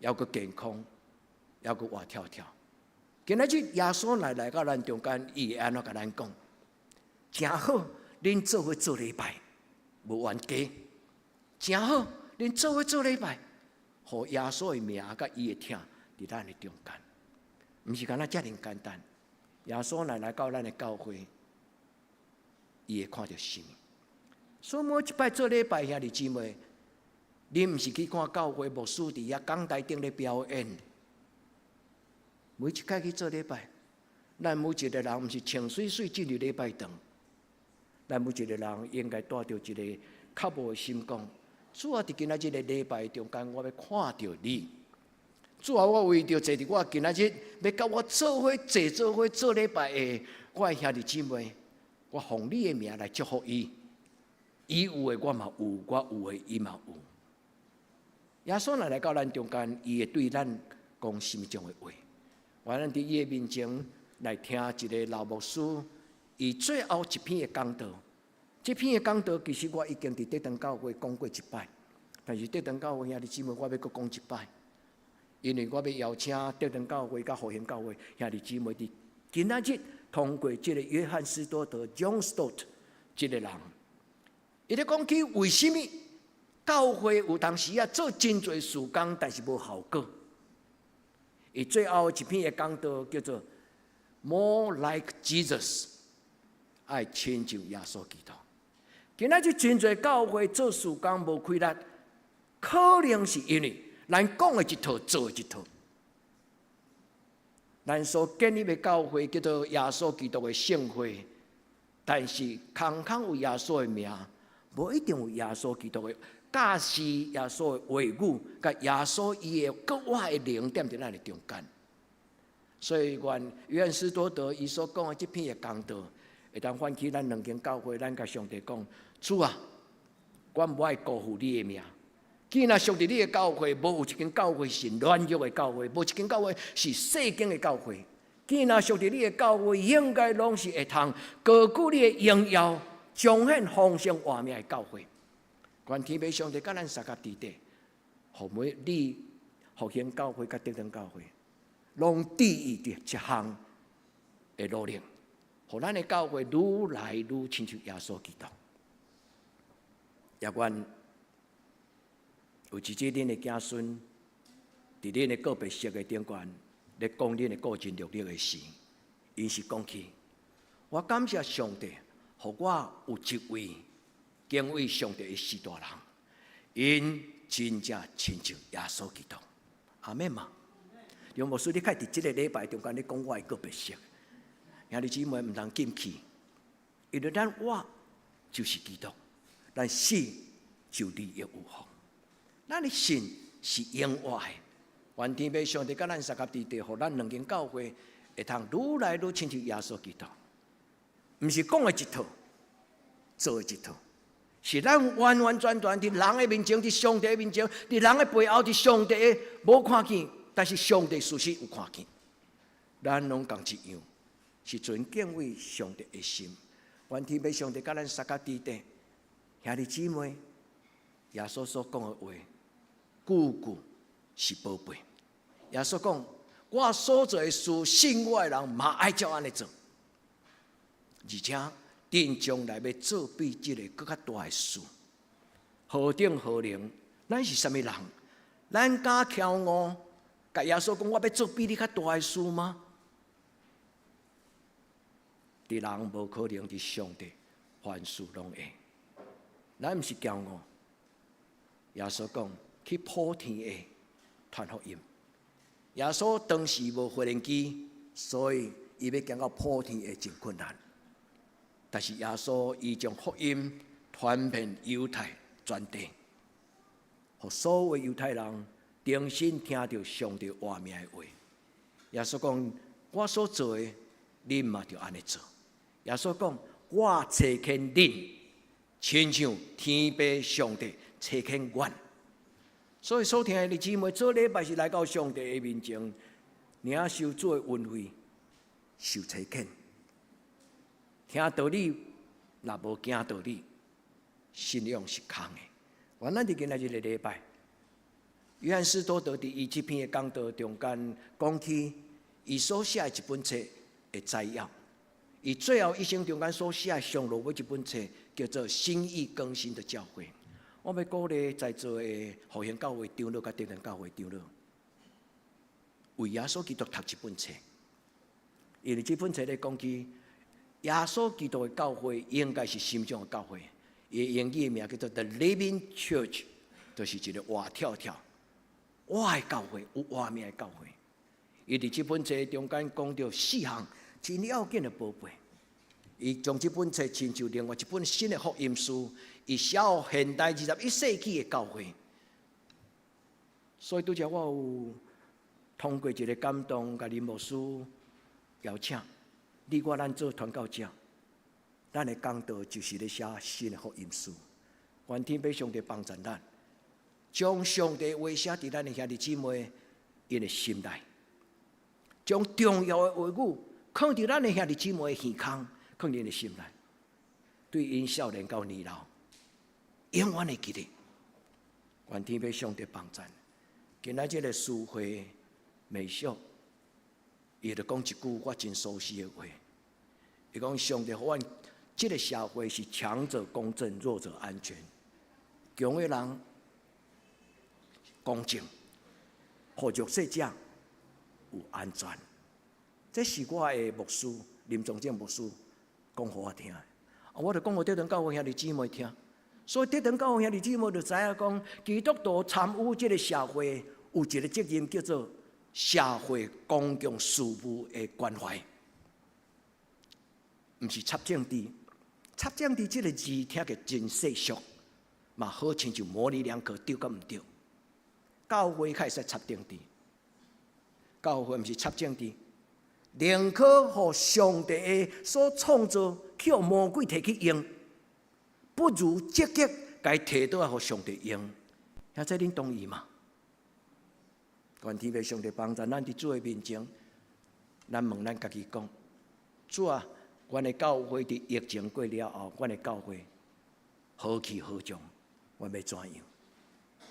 还阁健康？还阁活跳跳。今仔日耶稣来到咱中间，伊会安怎甲咱讲？真好，恁做伙做礼拜，无冤家。真好，恁做伙做礼拜，互耶稣的名甲伊的听伫咱的中间，毋是敢若遮尔简单。耶稣来到咱的教会，伊会看到什么？所以每一摆做礼拜，兄弟姊妹，恁毋是去看教会牧师伫遐讲台顶咧表演。每一届去做礼拜，咱每一个人毋是穿水水进入礼拜堂，咱每一个人应该带着一个较无的心讲：主啊，伫今仔日的礼拜中间，我要看到你。主啊，我为着坐伫我今仔日要甲我做伙坐做伙做礼拜的我的兄弟姊妹，我奉你的名来祝福伊。伊有的我嘛有，我有的伊嘛有。耶稣来到咱中间，伊会对咱讲什么种的话？我咱伫伊的面前来听一个老牧师，伊最后一篇的讲道。这篇的讲道其实我已经伫德堂教会讲过一摆，但是德堂教会兄弟姊妹，我要阁讲一摆，因为我要邀请德堂教会甲复兴教会兄弟姊妹伫今仔日通过这个约翰斯多德 John Stott 这个人，伊咧讲起为什么教会有当时做真侪事工，但是无效果。伊最后一篇的讲道叫做 More Like Jesus， 爱亲像耶稣基督。今仔日真侪教会做事工无开力，可能是因为咱讲的一套，做的一套。咱所建立的教会叫做耶稣基督的圣会，但是空有耶稣的名，无一定有耶稣基督的假使耶稣的话语，甲耶稣伊的国外的灵点伫咱的中间。所以，愿约翰斯多德伊所讲的这篇的讲道，会当唤起咱两间教会，咱甲上帝讲：主啊，我无爱辜负你的名。既然上帝你的教会无有一间教会是软弱的教会，无一间教会是世间的教会。既然上帝你的教会应该拢是会通高举你的荣耀，彰显丰盛画面的教会。愿天父上帝甲咱三甲地底，互每你复兴教会甲德登教会，拢注意着一项的努力，互咱的教会愈来愈亲像耶稣基督。也愿有一日，恁的子孙伫恁的个别式的顶端，咧讲恁的个人努力的事，因是讲起，我感谢上帝，互我有一位敬畏上帝的士大人，因真正亲像耶稣基督。阿们嘛。杨牧师，你开伫即个礼拜中间，你讲我的个别式，兄弟姊妹唔通禁气，因为咱我就是基督，咱死就利益有福。咱的信是永活的，愿天父上帝甲咱三甲地地，互咱两间教会会通愈来愈亲像耶稣基督。毋是讲的一套，做的一套，是咱完完全全伫人的面前，伫上帝的面前，伫人的背后，伫上帝的无看见，但是上帝事实有看见。咱拢共一样，是存敬畏上帝的心。愿天父上帝甲咱三甲地地，兄弟姊妹，耶稣所讲的话。句句是宝贝。耶稣讲：“我所做的事，信我的人嘛爱照安尼做，而且定将来要做比这个更较大的事。何等何能？咱是什么人？咱敢骄傲？甲耶稣讲：我要做比你较大的事吗？伫人无可能，伫上帝凡事拢会。咱毋是骄傲。耶稣讲。”去普天的传福音。耶稣当时无无人机，所以伊要行到普天的真困难。但是耶稣伊将福音传遍犹太全地，互所有犹太人重新听到上帝话命的话。耶稣讲：我所做的，恁嘛就安尼做。耶稣讲：我找见恁，亲像天父上帝找见阮。所以，所听的姊妹，做礼拜是来到上帝的面前，领受主的恩惠，受差遣。听道理，若无行道理，信仰是空的。原咱伫今仔日的礼拜，约翰斯多德伫伊这篇的讲道中间讲起，伊所写的一本册的摘要。伊最后一生中间所写上落尾一本册，叫做《心意更新的教会》。我要鼓励在座的复兴教会长老甲德登教会长老，为耶稣基督读一本册，因为这本册咧讲起耶稣基督的教会应该是心中的教会，伊英语的名叫做 The Living Church， 就是一个活跳跳、活的教会，有活命的教会。伊伫这本册中间讲到4项真要紧的宝贝。伊将这本册亲像另外一本新的福音书，伊写予现代21世纪的教会。所以拄则我有通过一个感动，甲林牧师邀请你我咱做传教者，咱的讲道就是咧写新的福音书。愿天父上帝帮助咱，将上帝话写伫咱的兄弟姊妹因的心内，将重要的话语放伫咱的兄弟姊妹的耳孔。放恁的心内，对因少年到年老，永远的记得。愿天父上帝帮助。今仔日的诗会美秀，伊就讲一句我真熟悉的话。伊讲上帝，阮这个社会是强者公正，弱者安全。强的人公正，互弱势者有安全。这是我的牧师林宗正牧师。讲互我听，我就讲互德登教会兄弟姊妹听。所以德堂教会兄弟姊妹就知影讲，基督徒参与这个社会有一个责任，叫做社会公共事务的关怀，毋是插政治。插政治这个字听起真世俗，嘛好像就模棱两可，对甲毋对？教会开始插政治，教会毋是插政治，宁可互上帝的所创造去互魔鬼摕去用，不如积极该摕倒来互上帝用。遐这恁同意吗？愿天父上帝帮助咱伫主的面前，咱问咱家己讲：主啊，阮的教会伫疫情过了后，阮的教会何去何从？阮要怎样？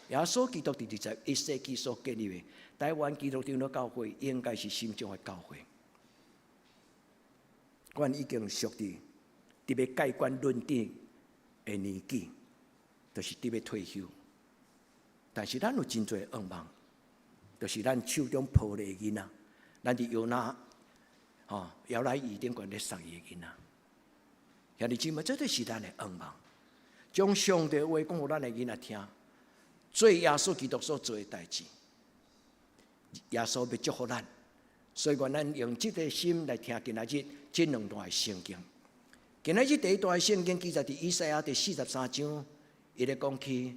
耶稣基督伫21世纪所建立的台湾基督教的教会，应该是心中的教会。阮已经属伫伫要盖棺论定的年纪，就是伫要退休。但是咱有真侪愿望，就是咱手中抱的囡仔，咱伫摇篮摇篮椅顶悬咧送伊的囡仔。兄弟姊妹，这就是咱的愿望，将上帝的话讲互咱的囡仔听。做耶稣基督所做的代志，耶稣要祝福咱，所以愿咱用这个心来听今仔日这两段的圣经。今仔日第一段的圣经记载伫以赛亚第43章，伊咧讲起，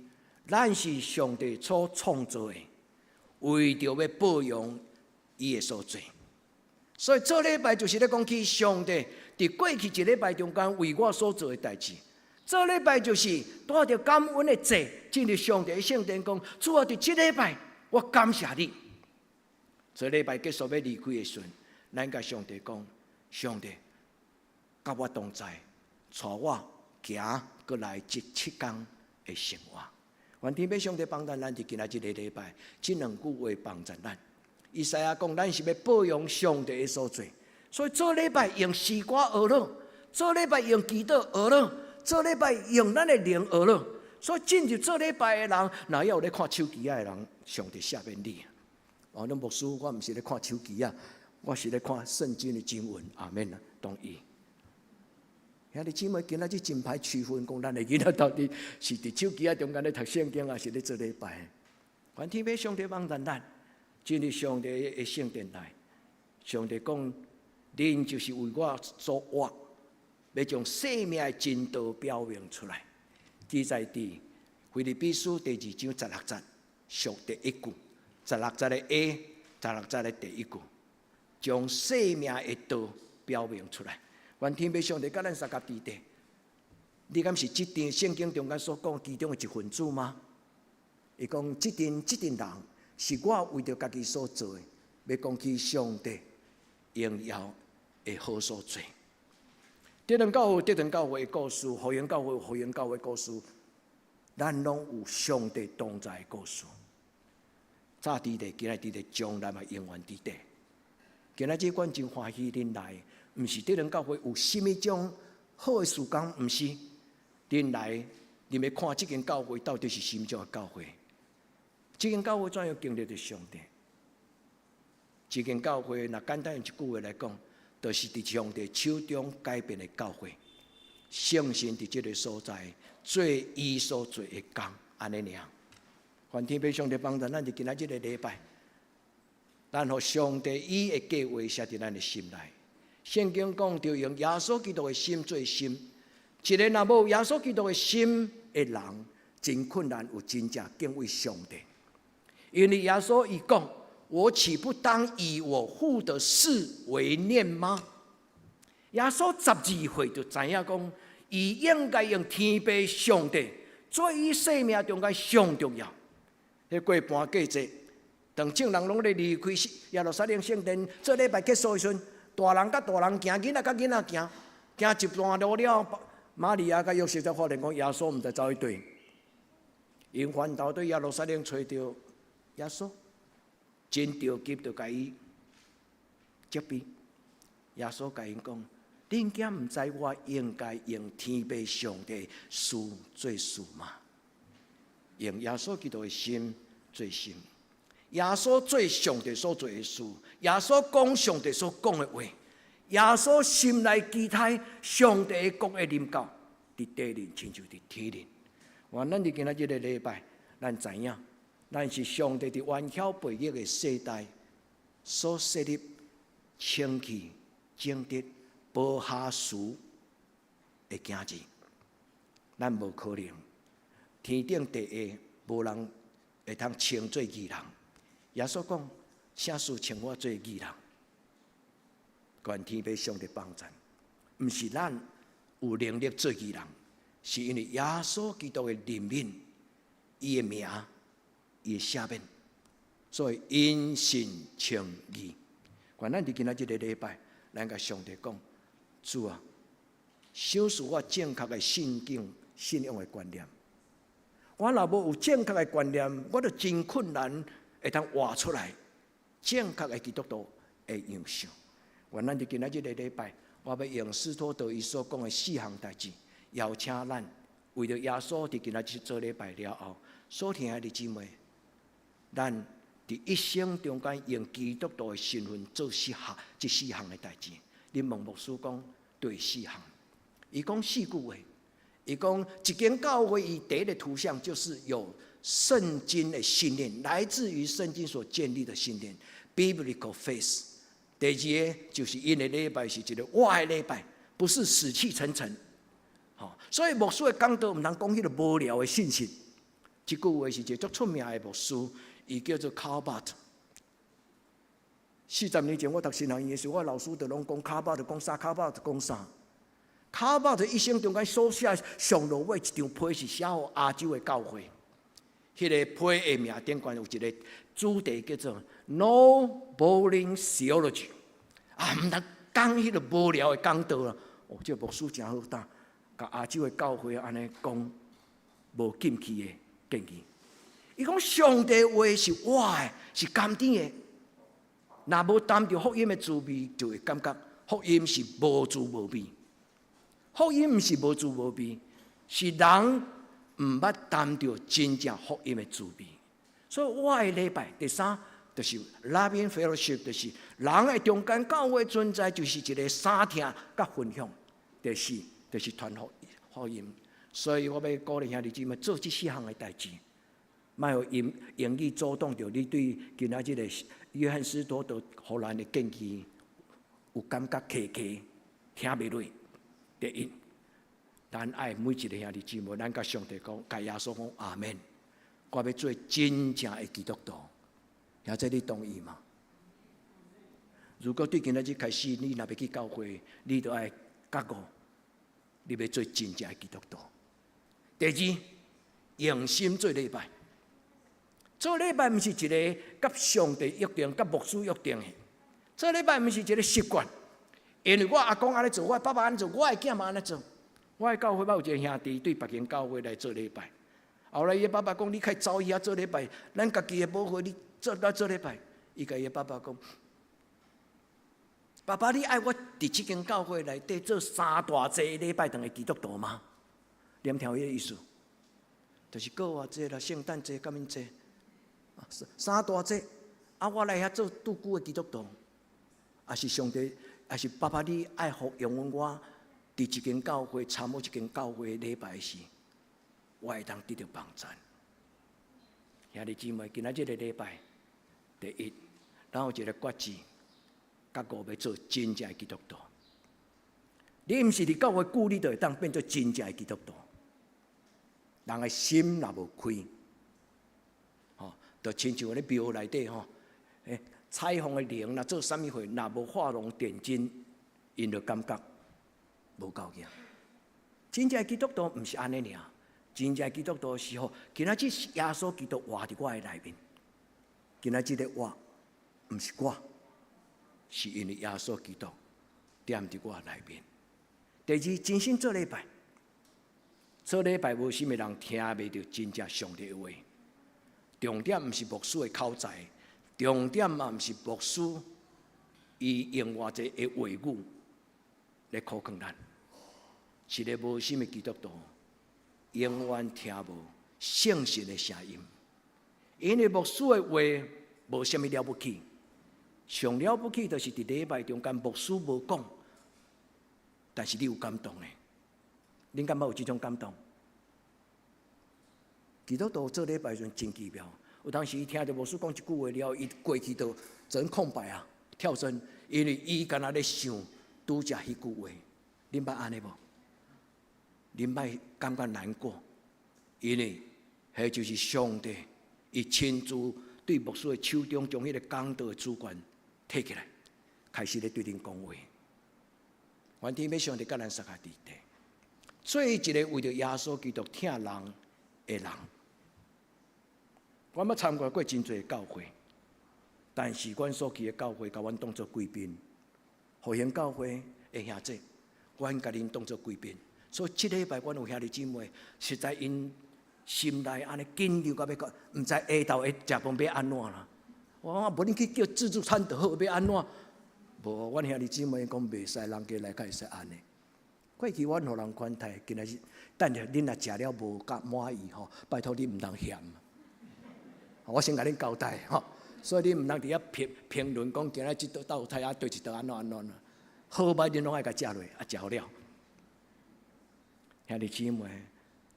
咱是上帝所创造的，为着要保养伊的所做。所以这礼拜就是咧讲起上帝伫过去一礼拜中间为我所做的代志。这礼拜就是带着感恩的祭进入上帝的圣殿，讲主啊，伫这礼拜我感谢你。这礼拜结束要离开的时阵，咱甲上帝讲：上帝，甲我同在，带我行过来这7天的生活。愿天父上帝帮助咱伫今仔日的礼拜，这两句话帮助咱。以赛亚讲，咱是要保养上帝的所做，所以这礼拜用诗歌学了，这礼拜用祈祷学了。这礼拜用咱的灵学了，所以进入这礼拜的人，哪有咧看手机的人，上帝赦免你。哦，那牧师，我毋是咧看手机啊，我是咧看圣经的经文。阿免啊，同意。兄弟姊妹，今仔日真歹区分，讲咱的囡仔到底是伫手机啊中间咧读圣经，还是咧做礼拜？愿天父上帝帮助咱，进入上帝的圣殿内。上帝讲，恁就是为我所活。要将生命的真道表明出来，记载伫腓立比书第2章16节，属第一句，16节的 A，16节的第一句，将生命的道表明出来。愿天父上帝甲咱三甲伫地，你敢是这段圣经中间所讲其中的一份子吗？伊讲这段人是我为着家己所做的，要讲起上帝荣耀的好所做。德堂教会的故事，福音教会的故事，咱拢有上帝同在的故事。早伫地，今仔伫地，将来嘛永远伫地。今仔日阮真欢喜恁来，毋是德堂教会有甚物种好的事工，毋是恁来，你要看这间教会到底是甚物种的教会？这间教会怎样经历着上帝？这间教会，若简单用一句话来讲，就是伫上帝手中改变的教会，圣神伫这个所在做伊所做的工，安尼尔。愿天父上帝帮助咱伫今仔日的礼拜，咱互上帝伊的计划写伫咱的心内。圣经讲，着用耶稣基督的心做心，一个若无耶稣基督的心的人，真困难有真正敬畏上帝。因为耶稣伊讲。我岂不当以我父的事为念吗？耶稣12岁就知影讲，伊应该用天父上帝做伊生命中间上重要。迄过半过节，当众人拢咧离开耶路撒冷圣殿，这礼拜结束的时阵，大人甲大人行，囡仔甲囡仔行一段路了，玛利亚甲约瑟才发现讲，耶稣毋知走去对，因反倒对耶路撒冷找到耶稣。真着急就甲伊责备，耶稣甲因讲：恁囝毋知我应该用天父上帝事做事吗？用耶稣基督的心做心，耶稣做上帝所做的事，耶稣讲上帝所讲的话，耶稣心内期待上帝的国的临到，伫地人亲像伫天人。咱伫今仔日个礼拜，咱知影，咱是上帝伫完巧培育的世代所设立清气、正直、保下书的囝子。咱无可能，天顶地下无人会通称做义人。耶稣讲：“啥事称我做义人？”愿天父上帝帮助，毋是咱有能力做义人，是因为耶稣基督的怜悯，伊的名，伊的赦免，所以因信称义。愿咱伫今仔日个礼拜，咱甲上帝讲：主啊，小事我正确的信仰的观念。我若无有正确的观念，我就真困难会通活出来正确的基督徒的样相。愿咱伫今仔日个礼拜，我要用使徒道伊所讲的4项代志，邀请咱为着耶稣伫今仔日做礼拜了后，所听的弟姊妹，咱伫一生中间用基督徒的身份做这4项的代志。恁问牧师讲对4项，伊讲4句话，伊讲一间教会伊第一个图像就是有圣经的信念，来自于圣经所建立的信念 （biblical faith）。第二个就是因的礼拜是一个我的礼拜，不是死气沉沉。所以牧师的讲道唔通讲迄个无聊的信息。这句话是一个足出名的牧师，伊叫做卡巴特。40年前我读新学院的时候，我老师就拢讲卡巴特讲啥，卡巴特讲啥。卡巴特一生中间所写上落尾一张批是写予亚洲的教会。迄个批的名顶悬有一个主题叫做 No Boring Theology， 唔通讲迄个无聊的讲道啦。这牧师真好打，甲亚洲的教会安尼讲无禁忌的建议。伊讲上帝话是活的，是甘甜的。若无担着福音的滋味，就会感觉福音是无滋无味。福音毋是无滋无味，是人毋捌担着真正福音的滋味。所以我的礼拜第3就是 Loving Fellowship， 就是人的中间教会存在，就是一个相听甲分享。第4就是传福音。所以我要鼓励兄弟姊妹做这4项的代志，莫有言语阻挡着你对今仔日的约翰使徒道荷兰的建议有感觉客气，听袂落。第一，咱爱每一个兄弟姊妹，咱甲上帝讲，甲耶稣讲阿门。我要做真正的基督徒，现在你同意吗？如果对今仔日开始，你若要去教会，你就爱觉悟，你要做真正的基督徒。第2，用心做礼拜。做礼拜毋是一个甲上帝约定、甲牧师约定的，做礼拜毋是一个习惯。因为我阿公安尼做，我爸爸安尼做，我的囝嘛安尼做。我的教会捌有一个兄弟对别间教会来做礼拜，后来伊的爸爸讲：“你较早去遐做礼拜，咱家己的母会你做礼拜。”伊甲伊的爸爸讲：“爸爸，你爱我伫这间教会内底做3大节礼拜堂的基督徒吗？”念听迄个意思，就是过活节啦、圣诞节、感恩节，3大节。我来遐做拄久的基督徒，也是上帝。还是爸爸，你爱服用我伫一间教会参与一间教会礼拜时，我会当得到帮助。兄弟姊妹，今仔日的礼拜，第1，咱有一个决志，觉悟要做真正的基督徒。你毋是伫教会久，你就会当变做真正的基督徒。人的心若无开，就亲像咧庙内底彩虹的灵，若做啥物货，若无画龙点睛，因就感觉无够劲。真正的基督徒毋是安尼尔，真正的基督徒是吼，今仔日耶稣基督活伫我的内面。今仔日的活，毋是我，是因为耶稣基督踮伫我内面。第2，真心做礼拜。做礼拜无啥物人听袂到真正上帝的话。重点毋是牧师的口才。重点嘛，毋是牧师，伊用偌济的话语来考验咱。一个无心的基督徒，永远听无圣神的声音。因为牧师的话无啥物了不起，上了不起就是伫礼拜中间牧师无讲，但是你有感动的。恁敢捌有这种感动？基督徒做礼拜时阵真奇妙。有当时伊听着牧师讲一句话了，伊过去就整空白啊，跳身，因为伊敢若咧想拄则迄句话。恁捌安尼无？恁捌感觉难过？因为迄就是上帝，伊亲自对牧师的手中将迄个讲道的主权摕起来，开始咧对恁讲话。愿天要上帝甲咱撒下伫地，做一个为着耶稣基督疼人的人。我捌参观过真侪教会，但是阮所去的教会，甲阮当作贵宾。复兴教会的兄弟，阮甲恁当作贵宾。所以即礼拜阮有兄弟姊妹，实在因心内安尼紧张到要讲，毋知下昼会食饭要安怎啦。我讲无恁去叫自助餐就好，要安怎？无，阮兄弟姊妹讲袂使，人家来才会使安尼。过去阮互人款待，今仔日等下恁若食了无甲满意吼，拜托你毋通嫌。我先甲恁交代吼，所以你毋通伫遐评论讲今仔即道道菜啊，对一道安怎安怎。好歹恁拢爱甲食落，啊食好了。兄弟姊妹，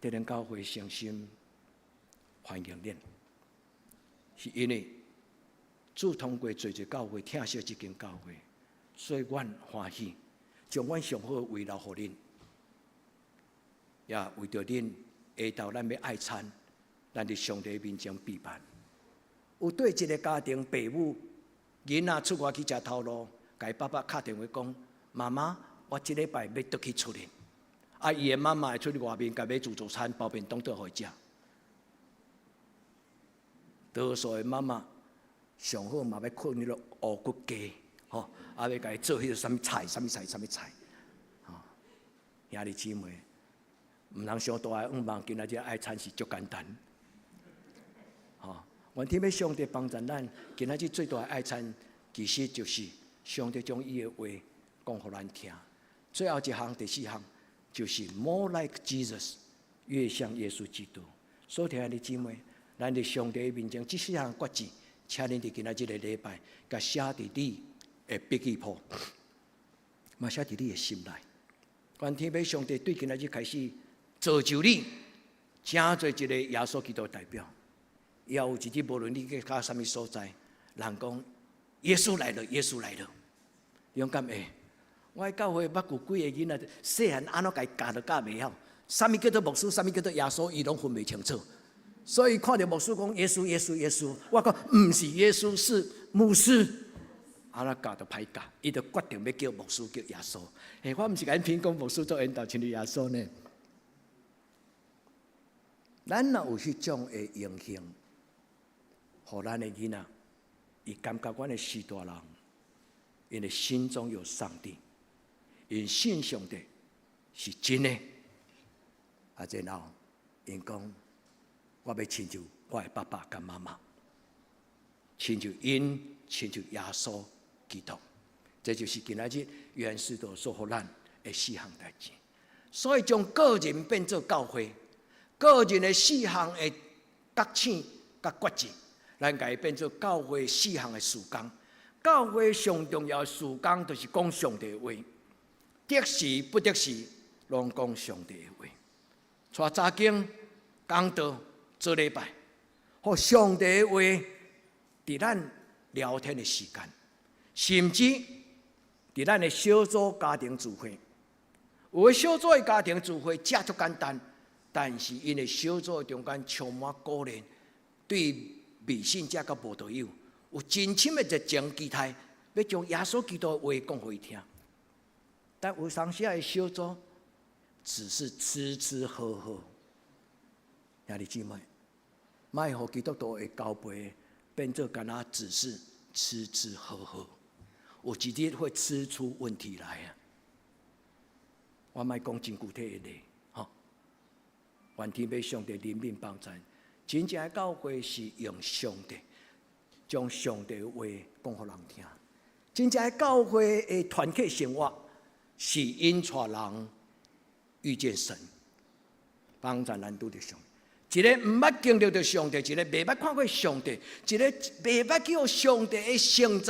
伫恁教会诚心欢迎恁，是因为主通过做一教会，疼惜即间教会，所以阮欢喜，将阮上好的慰劳互恁，也为着恁下昼咱要爱餐，咱伫上帝面前备办。有对一个家庭父母囡仔出外去食头路，甲伊爸爸敲电话讲：妈妈，我即礼拜要倒去出去。啊，伊的妈妈会出去外面，甲买自助餐包便当倒互伊食。多数的妈妈上好嘛要困迄个乌骨鸡，吼，啊要甲伊做迄个什么菜，什么菜，什么菜，吼，兄弟姊妹，毋通伤大个愿望，今仔日爱餐是足简单，吼。愿天要上帝帮助咱，今仔日最大的爱餐，其实就是上帝将伊的话讲互咱听。最后一项，第4项，就是 more like Jesus， 越像耶稣基督。所以兄弟姊妹，咱伫上帝面前，这4项决志，请恁伫今仔日个礼拜，甲写伫你的笔记簿，嘛写伫你的心内。愿天要上帝对今仔日开始造就你，成做一个耶稣基督的代表。也有一日，无论你去到什么所在，人讲耶稣来了，耶稣来了，勇敢诶！我喺教会捌有几个囡仔，细汉安怎甲伊教都教袂晓，什么叫做牧师，什么叫做耶稣，伊拢分袂清楚。所以看到牧师讲耶稣，耶稣，耶稣，我讲毋是耶稣，是牧师。安怎教就歹教，伊就决定要叫牧师叫耶稣。我毋是甲因评讲牧师做引导，像你耶稣呢？咱若有迄种的荣幸。互咱的囡仔，伊感觉阮的许大人，因的心中有上帝，因信上帝是真的。啊，然后因讲，我要亲像我的爸爸甲妈妈，亲像因，亲像耶稣基督。这就是今仔日元使徒所互咱的4项代志。所以将个人变做教会，个人的4项的觉醒甲决志。咱甲伊变做教会4项的事工，教会上重要的事工，就是讲上帝的话，得时不得时，拢讲上帝的话。带查经、讲道、做礼拜，互上帝的话伫咱聊天的时间，甚至伫咱的小组家庭聚会。有的小组的家庭聚会食足简单，但是因的小组中间充满鼓励，对未信者甲无道友有真深的热情期待，要将耶稣基督的话讲互伊听。但有当时的小组只是吃吃喝喝，兄弟姊妹，莫互基督徒的交陪变做干那只是吃吃喝喝，有一日会吃出问题来啊！我莫讲真具体的例，吼，愿天要上帝怜悯帮助。真正的教会是用上帝，将上帝的话讲互人听。真正的教会的团契生活是引带人遇见神，帮助咱拄着上帝。一个毋捌经历着上帝，一个未捌看过上帝，一个未捌叫上帝的承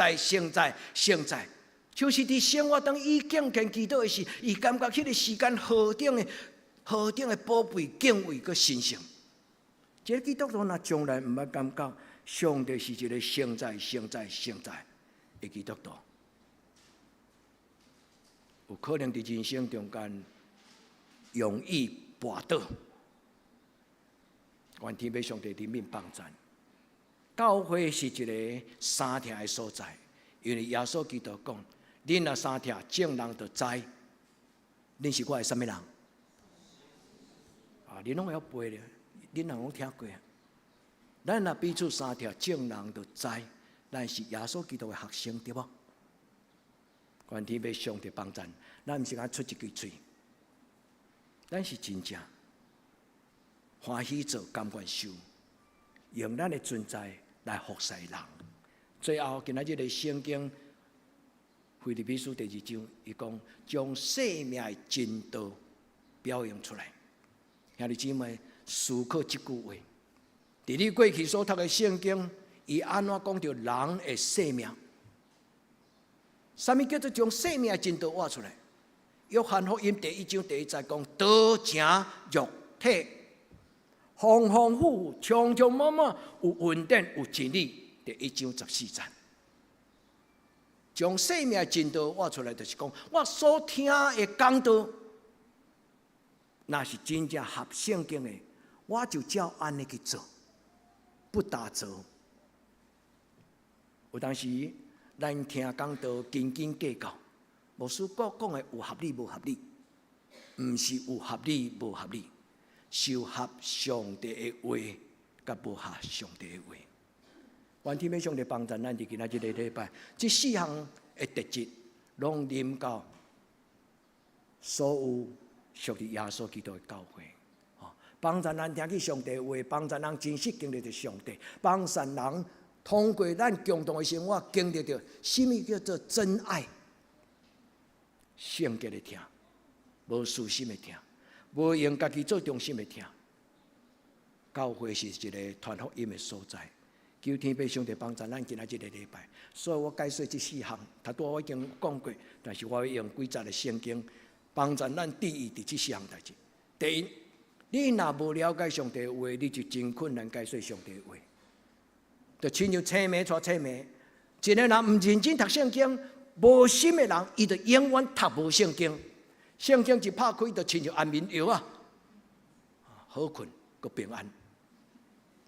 载，就是伫生活中伊敬虔祈祷的时，伊感觉迄个时间何等的宝贝、敬畏个神圣。一个基督徒若从来毋捌感觉上帝是一个胜在的基督徒，有可能伫人生中间容易跋倒。愿天父上帝怜悯帮助。教会是一个三听的所在，因为耶稣基督讲：恁若三听，众人就知，恁是我的什么人？恁拢会晓背咧，恁人拢听过啊。咱若彼此三听，众人就知，咱是耶稣基督的学生，对无？愿天父上帝帮助，咱毋是讲出一句嘴，咱是真正欢喜做，甘愿受，用咱的存在来服侍人。最后，今仔日的圣经，腓立比书第2章，伊讲将生命的真道表扬出来。兄弟姊妹，思考这句话：伫你过去所读的圣经，伊安怎讲到人的生命？什么叫做将生命的真道挖出来？约翰福音第1章第1节讲：道成肉体。丰丰富富、充充满满，有稳定、有真理。第1章14节，将生命的真道挖出来，就是讲我所听的讲道，若是真正合圣经的，我就照安尼去做，不打折。有当时咱听讲道斤斤计较，牧师讲的有合理无合理，毋是有合理无合理。是合上帝的话，甲无合上帝的话。愿天父上帝帮助咱伫今仔日个礼拜，这4项的特质，拢临到所有属于耶稣基督的教会。帮助咱听去上帝的话，帮助咱真实经历着上帝，帮助人通过咱共同的生活，经历着什么叫做真爱。圣洁的听，无私心的听。无用家己做中心的听，教会是一个传福音的所在。求天父上帝帮助咱今仔日个礼拜。所以我解说这4项，头拄我已经讲过，但是我会用几节的圣经帮助咱注意伫这4项代志。第一，你若无了解上帝的话，你就真困难解说上帝的话。就亲像青梅带青梅，一个人唔认真读圣经，无心的人，伊就永远读无圣经。圣经一拍开，就亲像安眠药啊，好困，阁平安。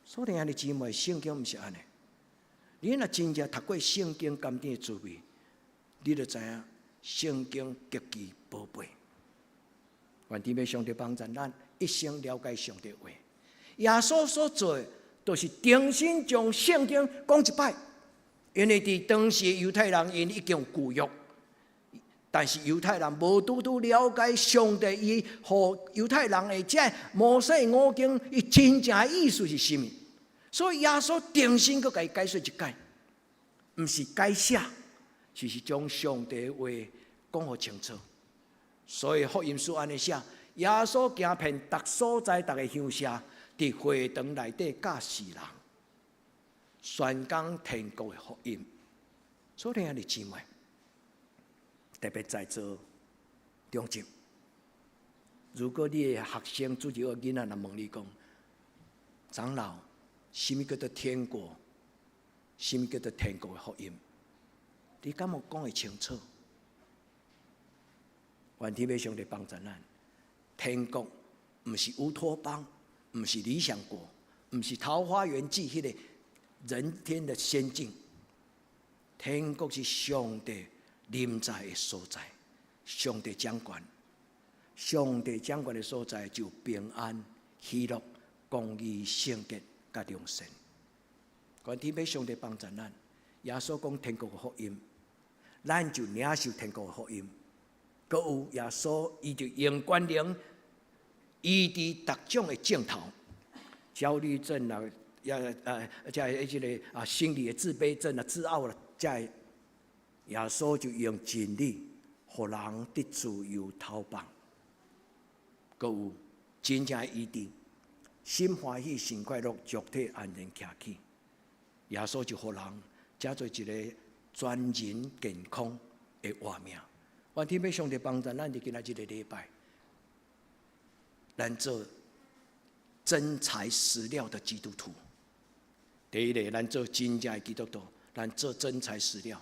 所以，兄弟姊妹，圣经毋是安尼。你若真正读过圣经甘甜的滋味，你就知影圣经极其宝贝。愿天父上帝帮助咱一生了解上帝话。耶稣所做的，都是重新将圣经讲一摆，因为伫当时犹太人因已经有旧约。但是犹太人无拄拄了解上帝，伊互犹太人的这摩西五经，伊真正的意思是甚么？所以耶稣重新佮伊解说一解，毋是改写，就是将上帝的话讲互清楚。所以福音书安尼写：耶稣行遍逐所在、逐个乡舍，伫会堂内底教世人，宣讲天国的福音。所以兄弟姊妹，特别在座中职，如果你的学生主日学囡仔若问你讲，长老，什么叫做天国？什么叫做天国的福音？你敢有讲会清楚？愿天父上帝帮助咱。天国毋是乌托邦，毋是理想国，毋是桃花源记迄个人天的仙境。天国是上帝临在的所在，上帝掌权，上帝掌权的所在就平安、喜乐、公义、圣洁、甲良善。愿天父上帝帮助咱。耶稣讲天国的福音，咱就领受天国的福音。阁有耶稣，伊就用权能医治各种的症头，焦虑症啦，即个心理的自卑症啦、自傲啦，耶稣就用真理，互人得自由逃放。阁有真正的医治，心欢喜、心快乐，肉体安然徛起。耶稣就互人加做一个全人健康的活命。愿天父上帝帮助咱伫今仔日个礼拜，咱做真材实料的基督徒。第一个，咱做真正的基督徒，咱做真材实料，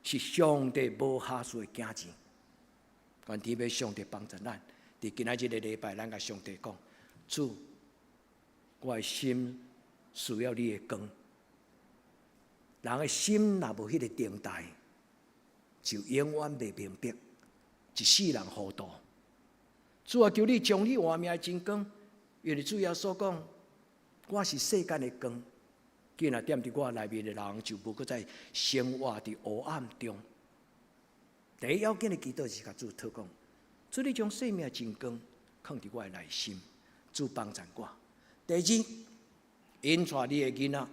是上帝无下数的价钱。愿天父上帝帮助咱，伫今仔日的礼拜，咱甲上帝讲：主，我的心需要你的光。人的心若无迄个灯台，就永远袂明白，一世人糊涂。主啊，求你将你活命的真光，因为主耶稣讲：我是世间的光。既然踮伫我内面的人，就无搁再生活伫黑暗中。第一要紧的祈祷是甲主祷讲：主，你将生命的真光放伫我的内心，主帮助我。第二，引带你的囡仔，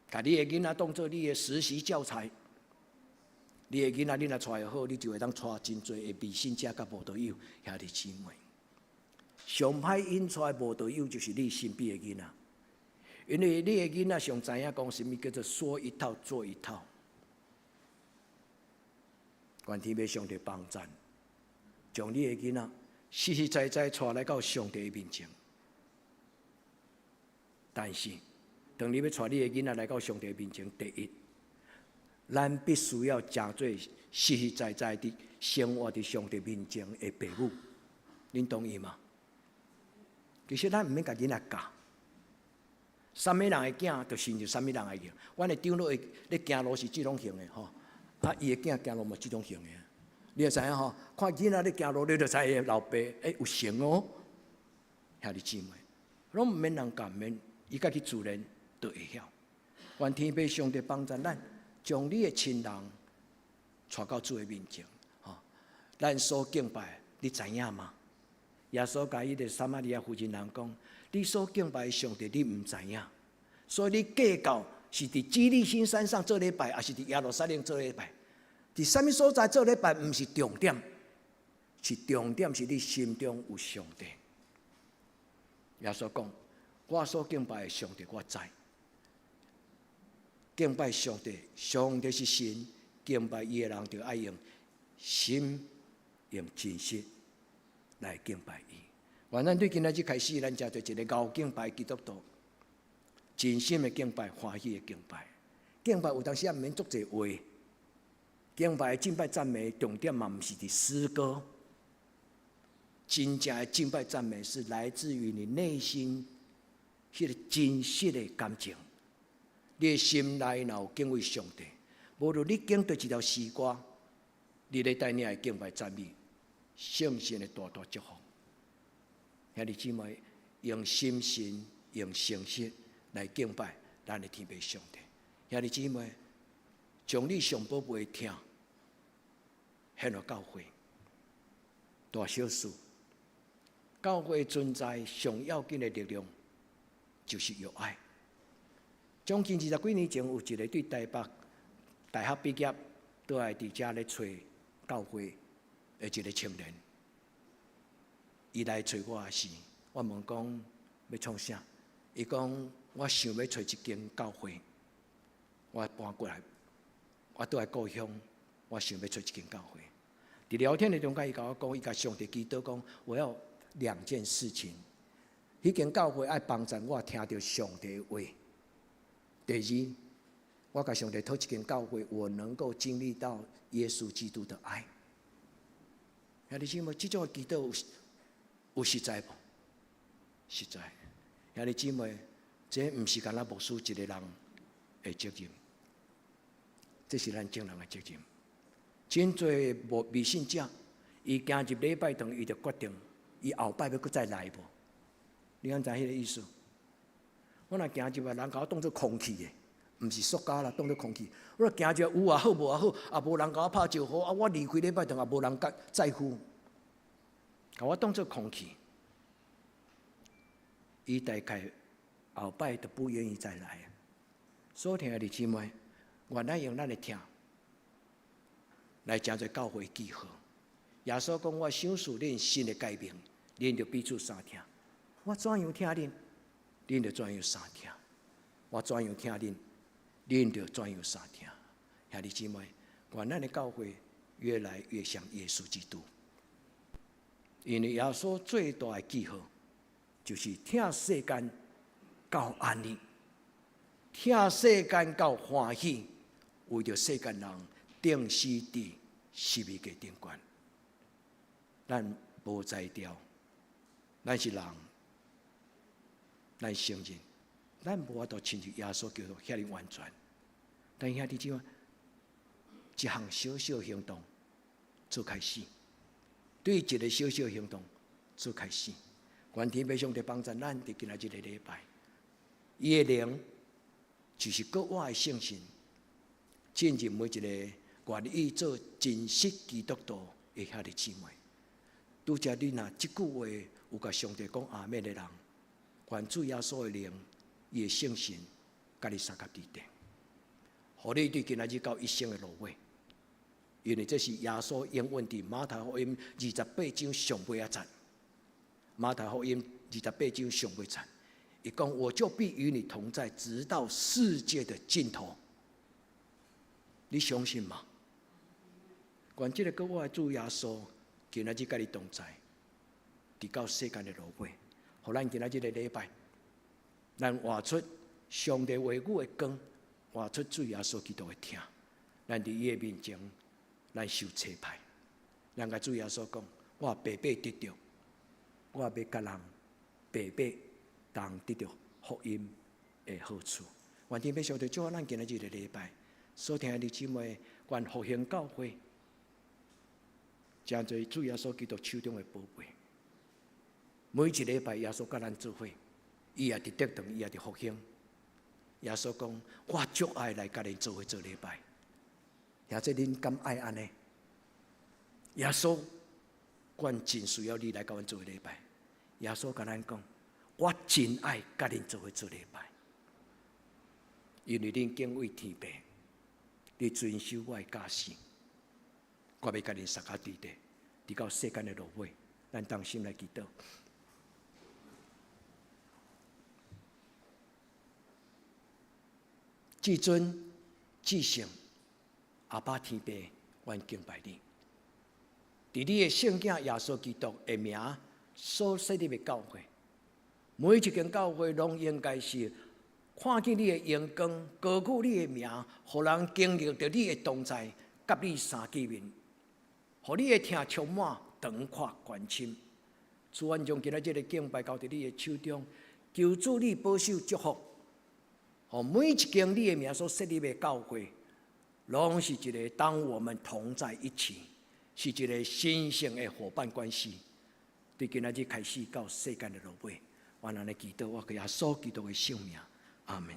把你的囡仔当作你的实习教材。你的囡仔，你若带得好，你就会当带真侪的未信者甲无道友兄弟姊妹。上歹引带无道友，就是你身边的囡仔。因为你的囡仔上知影讲什么叫做说一套做一套。愿天父上帝帮助，将你的囡仔实实在在带来到上帝的面前。但是，当你要带你的囡仔来到上帝的面前，第一，咱必须要真做实实在在的生活在上帝面前的父母。恁同意吗？其实咱毋免甲囡仔教。什么人的囝，就亲像什么人的囝。阮的长老咧行路是即种型的吼，伊的囝行路嘛即种型的。你会知影吼，看囡仔咧行路，你就知影老爸有型哦。兄弟姊妹，拢毋免人教，毋免伊家己自然就会晓。愿天父上帝帮助咱，将你的亲人带到主的面前。吼，咱所敬拜，你知影吗？耶稣甲伊个撒玛利亚妇人人讲。你所敬拜的上帝，你唔知影，所以你计较是伫基利心山上做礼拜，还是伫耶路撒冷做礼拜？伫什么所在做礼拜，唔是重点，是重点是你心中有上帝。耶稣讲：我所敬拜的上帝，我知。敬拜上帝，上帝是神，敬拜伊的人就爱用心、用真实来敬拜伊。愿咱对今仔日开始，咱才做一个高敬拜基督徒，真心的敬拜，欢喜的敬拜。敬拜有当时也毋免足侪话，敬拜的敬拜赞美重点嘛，毋是伫诗歌。真正的敬拜赞美是来自于你内心迄个真实的感情。你的心内若有敬畏上帝，无论你敬对一条诗歌，你咧带领的敬拜赞美，圣神的大大祝福。兄弟姊妹，用心神、用诚实来敬拜咱的天父上帝。兄弟姊妹，将你上宝贝的听献予教会。大小事，教会存在上要紧的力量，就是有爱。将近20几年前，有一个对台北大学毕业，倒来伫遮咧找教会的一个青年。伊来找我也是，我问讲要创啥？伊讲我想要找一间教会，我搬过来，我倒来故乡，我想要找一间教会。伫聊天的中间，伊甲我讲，伊甲上帝祈祷讲，我要2件事情。迄间教会爱帮助我听到上帝的话。第二，我甲上帝讨一间教会，我能够经历到耶稣基督的爱。兄弟姊妹，这种的祈祷有实在无？实在。兄弟姊妹，这毋是干那牧师一个人的责任，这是咱众人的责任。真侪未信者，伊行入礼拜堂，伊就决定，伊后摆要搁再来无？你敢知迄个意思？我若行入来，人甲我当作空气的，毋是塑胶啦，当作空气。我若行入有也好，无也好，也无人甲我拍招呼，啊，我离开礼拜堂也无人在乎，甲我当作空气。伊大概后摆都不愿意再来。所听的姊妹，原来用咱的听来真侪教会记号。耶稣讲：我想使恁新的改变，恁就彼此相听。我怎样听恁，恁就怎样相听；我怎样听恁，恁就怎样相听。兄弟姊妹，愿咱的教会越来越像耶稣基督，因为耶稣最大的记号就是听世间到安逸，听世间到欢喜，为着世间人定死伫十字架顶悬。咱无才调，咱是人，咱承认，咱无法度亲像耶稣基督遐尼完全。但兄弟姊妹，一项小小行动做开始，对一个小小行动做开始。愿天父上帝帮助咱伫今仔日的礼拜，伊的灵就是搁我的圣心，进入每一个愿意做真实基督徒的兄弟姊妹。拄则你若即句话有甲上帝讲阿门的人，愿主耶稣的灵，伊的圣神，甲你三甲地定，互你对今仔日到一生的路尾。因为这是耶稣应允伫马太福音28章上尾一节。马太福音28章上尾节，伊讲：我就必与你同在，直到世界的尽头。你相信吗？愿这个跟我的主耶稣，今仔日甲你同在，直到世间的路尾。互咱今仔日的礼拜，咱活出上帝话语的光，活出主耶稣基督的听。咱伫伊的面前，咱受差派。咱甲主耶稣讲：我白白得着，我要甲人白白当得着福音的好处。愿天父上帝祝福咱今仔日的礼拜，所听的弟姊妹，愿复兴教会，真侪主耶稣基督手中的宝贝。每一礼拜，耶稣甲咱做伙，伊也伫得长，伊也伫复兴。耶稣讲：我足爱来甲恁做伙做礼拜。也即恁敢爱安尼？耶稣，阮真需要你来甲阮做礼拜。耶稣甲咱讲：我真爱甲恁做伙做礼拜，因为恁敬畏天父，你遵守我的教示，我要甲恁撒下地地，直到世间的落尾。咱当心来祈祷。至尊至圣阿爸天父，阮敬拜你。伫你的圣子耶稣基督的名所设立的教会，每一间教会拢应该是看见你的阳光，高举你的名，互人经历到你的同在，甲你三见面，互你的听充满长阔关心。主，阮将今仔日的敬拜交伫你的手中，求主你保守祝福。互每一间你的名所设立的教会，拢是一个当我们同在一起，是一个神圣的伙伴关系。对今仔日开始到世间的落尾，我安尼祈祷，我耶稣基督的圣名，阿门。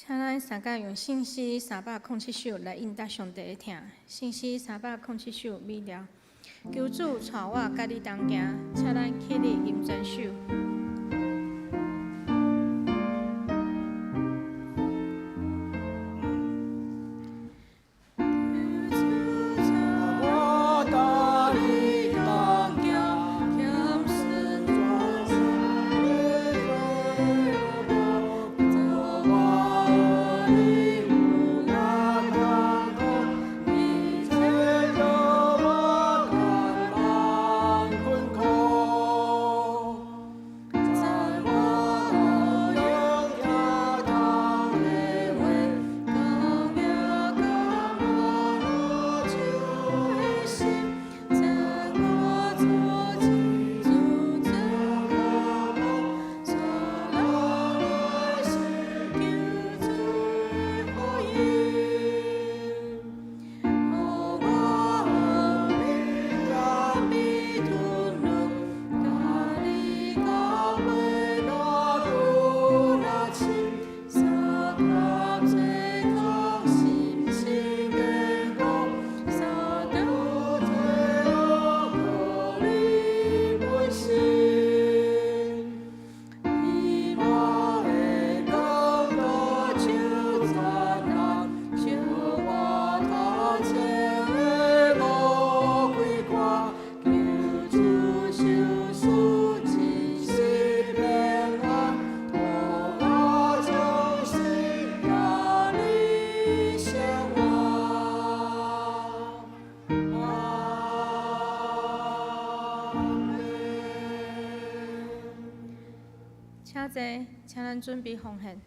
请咱三甲用信息307首来应答上帝的听，信息307首美了。求主带我甲你同行，请咱起立吟全首。请坐，请咱准备奉献。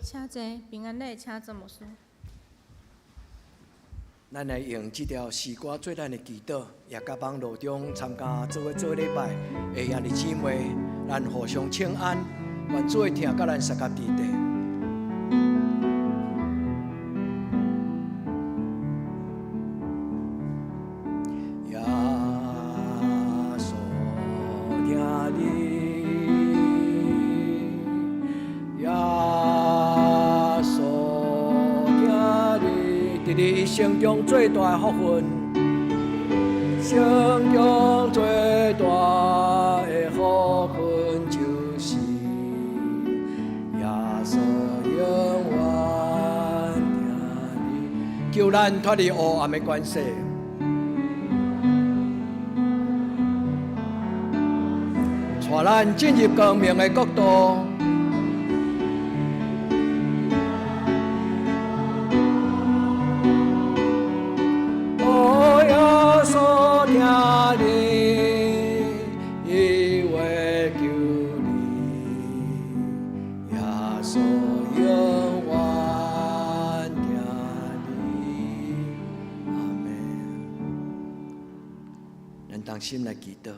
请坐，平安礼请做牧师。咱来用这条诗歌做咱的祈祷，也甲网络中参加做礼拜的兄弟姊妹，咱互相请安，愿做伙听甲咱三甲地地。耶稣听你，耶稣听你，伫你一生中最大的福分，生中最大的福分就是耶稣永远听你，求咱脱离黑暗的关系。带咱进入光明的国度，哦，耶稣听你，伊会救你，耶稣永远听你，阿门。咱同心来祈祷。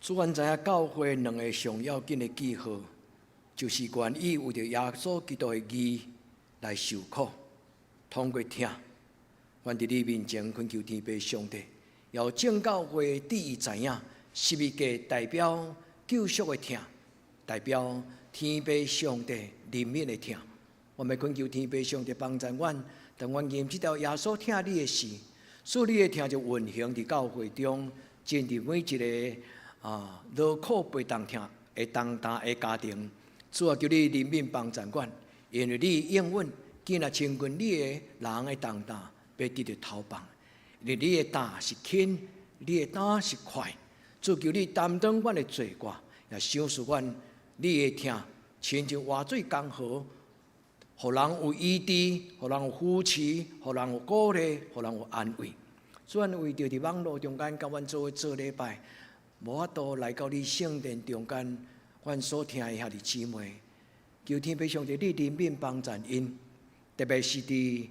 主愿知影教会两个上要紧的记号，就是愿意为着耶稣基督的义来受苦，通过听，愿伫你面前恳求天父上帝，要正教会第一知影，11个代表救赎的听，代表天父上帝怜悯的听。我们恳求天父上帝帮助阮，但阮用这条耶稣听你的事，使你的听就运行伫教会中，进入每一个。劳苦背当听的当担的家庭，主啊，求你怜悯帮助阮，因为你应允，既然亲近你的人的当担，要得到头棒。因为你的担是轻，你的担是快。主求你担当阮的罪过，也赏赐阮你的听，亲像活水江河，互人有医治，互人有扶持，互人有鼓励，互人有安慰。主啊，为着伫网络中间，甲阮做礼拜。无法度来到你圣殿中间，阮所听的兄弟姊妹，求天父上帝你怜悯帮助因，特别是伫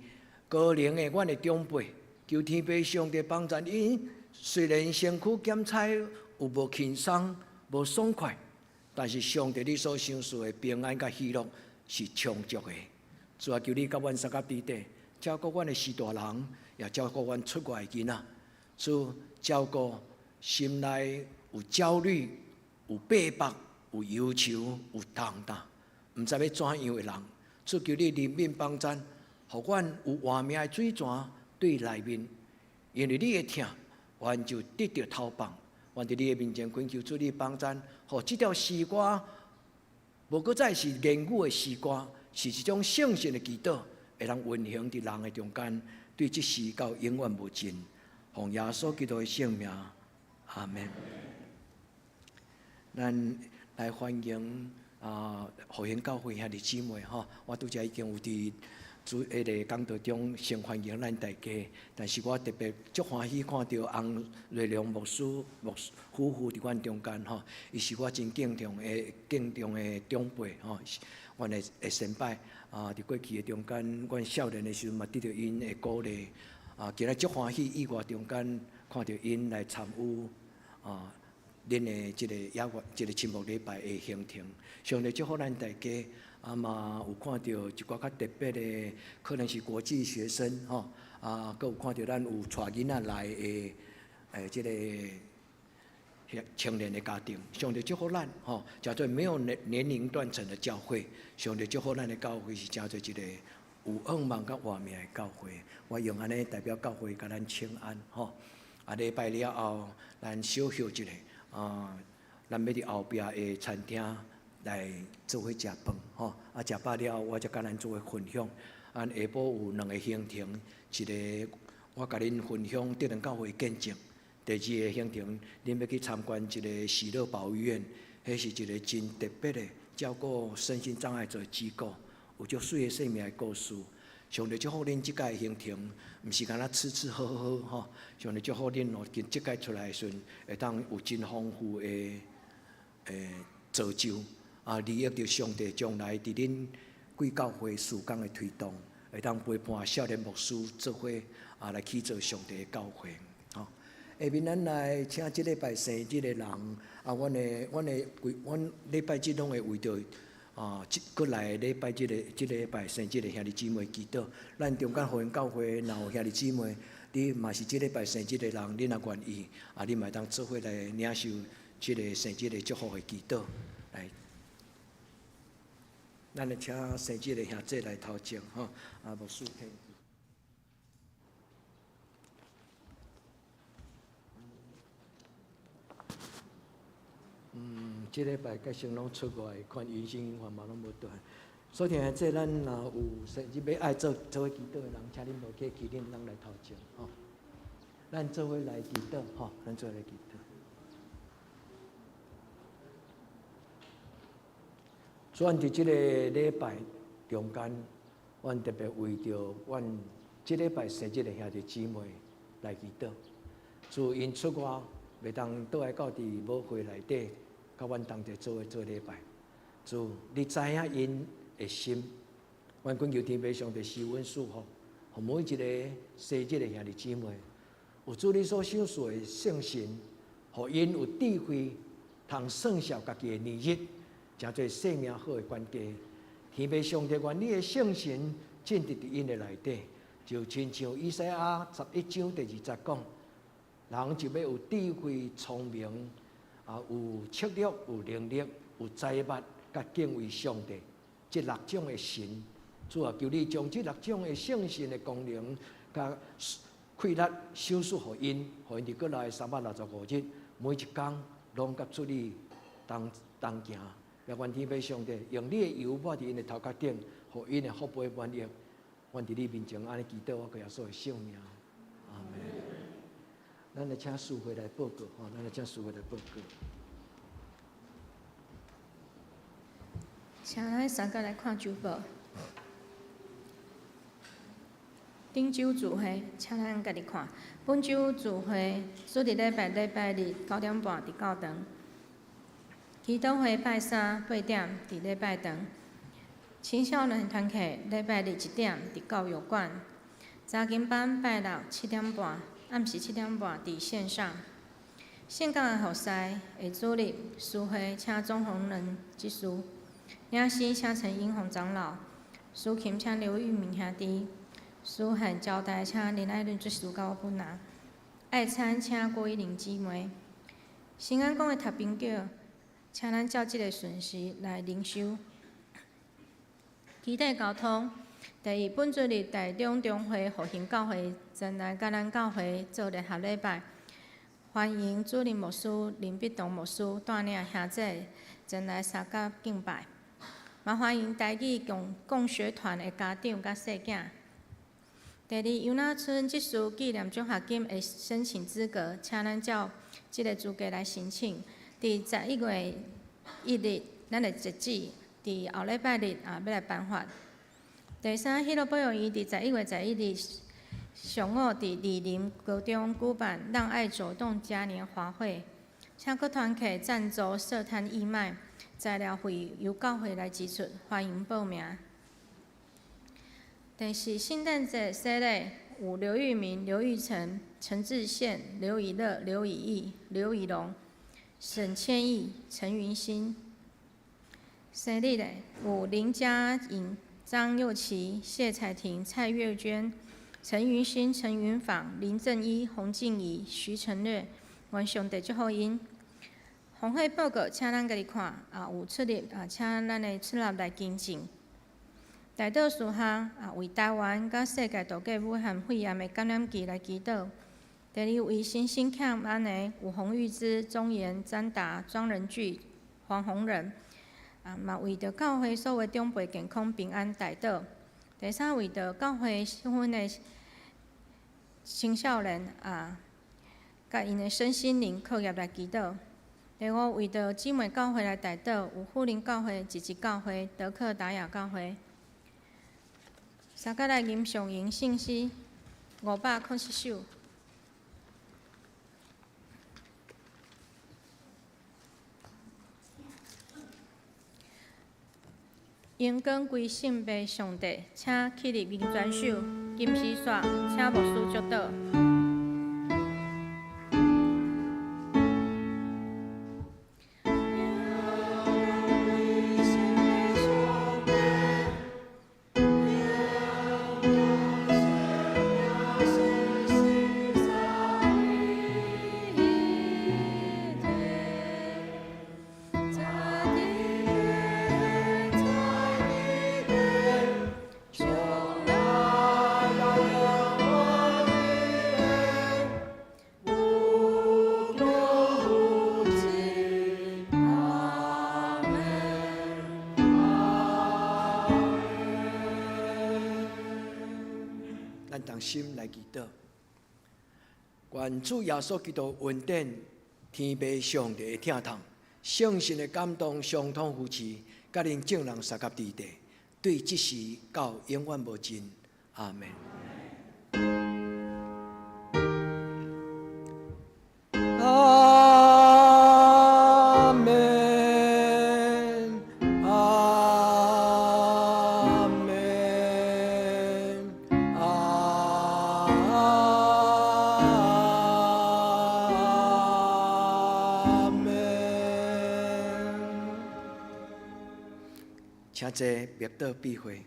高龄的阮的长辈，求天父上帝帮助因。虽然身躯检查有无轻松、无爽快，但是上帝你所赏赐的平安甲喜乐是充足的。主啊，求你甲阮三甲地地，照顾阮的士大人，也照顾阮出外的囡仔，主照顾心内。有焦虑，有逼迫，有忧愁，有重担，毋知要怎样的人，主求你怜悯帮助，互阮有活命的水泉对内面，因为你的听，阮就得到头棒。阮伫你的面前恳求主你帮助，互这条诗歌，无搁再是言语的诗歌，是一种圣性的祈祷，会通运行伫人的中间，对这诗到永远无尽。奉耶稣基督的圣名，阿门。咱来欢迎福音教会兄弟姊妹吼，我拄则已经有伫主个讲道中先欢迎咱大家，但是我特别足欢喜看到洪瑞良牧师夫妇伫阮中间吼，伊是我真敬重的长辈吼，阮的先辈伫过去的中间，阮少年的时阵嘛得到因的鼓励今日足欢喜意外中间看到因来参与恁的即个节目礼拜的行程，上帝祝福咱大家。嘛有看到一寡较特别的，可能是国际学生吼，佮有看到咱有带囡仔来的即个青年的家庭，上帝祝福咱吼，叫做没有年龄断层的教会，上帝祝福咱的教会是叫做一个有恩望甲活命的教会。我用安尼代表教会甲咱请安吼。礼拜了后，咱小休一下咱要伫后壁的餐厅来做伙食饭吼。食饱了后，我才甲咱做伙分享。下晡有2个行程，一个我甲恁分享德仁教会见证；第2个行程，恁要去参观一个喜乐保育院，迄是一个真特别的照顾身心障碍者的机构，有足水的生命的故事。上帝祝福恁即届行程，毋是干那吃喝喝吼。上帝祝福恁哦，即届出来的时阵，会当有真丰富的造就。利益着上帝将来伫恁贵教会事工的推动，会当陪伴少年牧师做伙来去做上帝的教会。吼，下面咱来请即礼拜生日的人，阮礼拜日拢会为着过来礼拜即礼拜生日的兄弟姊妹祈祷。咱中间福音教会若有兄弟姊妹，你嘛是即礼拜生日的人，你若愿意，你嘛当做伙来领受即个生日的祝福的祈祷。来，咱来请生日的兄弟来头前，吼，牧师听。即礼拜甲先拢出外看云星繁忙拢无倒。所以即咱若有生日要爱做伙祈祷的人，请恁落去祈祷，咱来头前，吼。咱做伙来祈祷，吼，咱做伙来祈祷。阮伫即个礼拜中间，阮特别为着阮即礼拜生日的兄弟姊妹来祈祷。自因出外袂当倒来到伫母会内底。甲阮同齐做礼拜，主，你知影因的心，阮恳求天父上帝施恩赐福，互每一个生日的兄弟姊妹，有主你所赏赐的圣神，互因有智慧，通算数家己的年日，诚做生命好的关键。天父上帝愿你的圣神进入伫因的内底，就亲像以赛亚11章第20讲，人就要有智慧、聪明。有策略、有能力、有财物，甲敬畏上帝，这6种的神，主啊，求你将这6种的圣神的功能，甲快乐赏赐互因，互因伫过来365日，每一天拢甲主你同行。也愿天父上帝用你的油抹伫因的头壳顶，互因的福杯满溢。愿伫你面前安尼祈祷，我耶稣的圣名，阿门。咱来请师会来报告，吼，咱来请师会来报告。请咱三个来看周报。顶周聚会，请咱家己看。本周聚会主日礼拜日9点半伫教堂，祈祷会拜3 8点伫礼拜堂，青少年团契礼拜日1点伫教育馆，查经班拜6 7点半。暗时7点半伫线上，线港的后赛下主日诗会请钟宏仁执事，领诗请陈英宏长老，诗琴请刘玉明兄弟，诗函交代请林爱伦执事甲我本人，爱餐请郭依玲姊妹，新安宫的读饼叫，请咱照即个顺序来领受。基地交通。第二，本主日第2中会复兴教会前来甲咱教会做联合礼拜，欢迎主任牧师林必同牧师带领兄弟前来参加敬拜，嘛欢迎台语共学团的家长甲细囝。第二，尤那村技术纪念奖学金的申请资格，请咱照即个资格来申请。伫11月1日，咱的截止，伫后礼拜日要来颁发。第三，迄个保养院伫11月11日上午伫莅林高中举办“让爱走动”嘉年华会，请各团体赞助设摊义卖，材料费由教会来支出，欢迎报名。第四，圣诞节洗礼有刘玉明、刘玉成、陈志宪、刘以乐、刘以义、刘以龙、沈千义、陈云新。洗礼的有林佳颖、张幼琪、谢彩婷、蔡月娟、陈云新、陈云访、林正一、洪静怡、徐成略，愿上帝祝福因。红会报告，请咱家己看有出入请咱的出入来更正。大道事项为台湾甲世界杜绝武汉肺炎的感染期来祈祷。第二，为新兴camp安尼有洪玉芝、钟岩、詹达、庄仁聚、黄宏仁。嘛为着教会所有长辈健康平安代祷。第三，为着教会新婚的青少年甲因的身心灵课业来祈祷。第五，为着姊妹教会来代祷，有富林教会、积极教会、德克达雅教会。三个来吟上营信息591首。因根归圣父上帝，请起立明转手，金丝线，请牧师祝祷。咱同心来祈祷，愿主耶稣基督恩典、天父上帝的疼痛、圣神的感动，相通扶持，甲恁众人三甲地地，对即时到永远无尽。阿门。阿门。阿门。阿门。请坐，灭道避讳。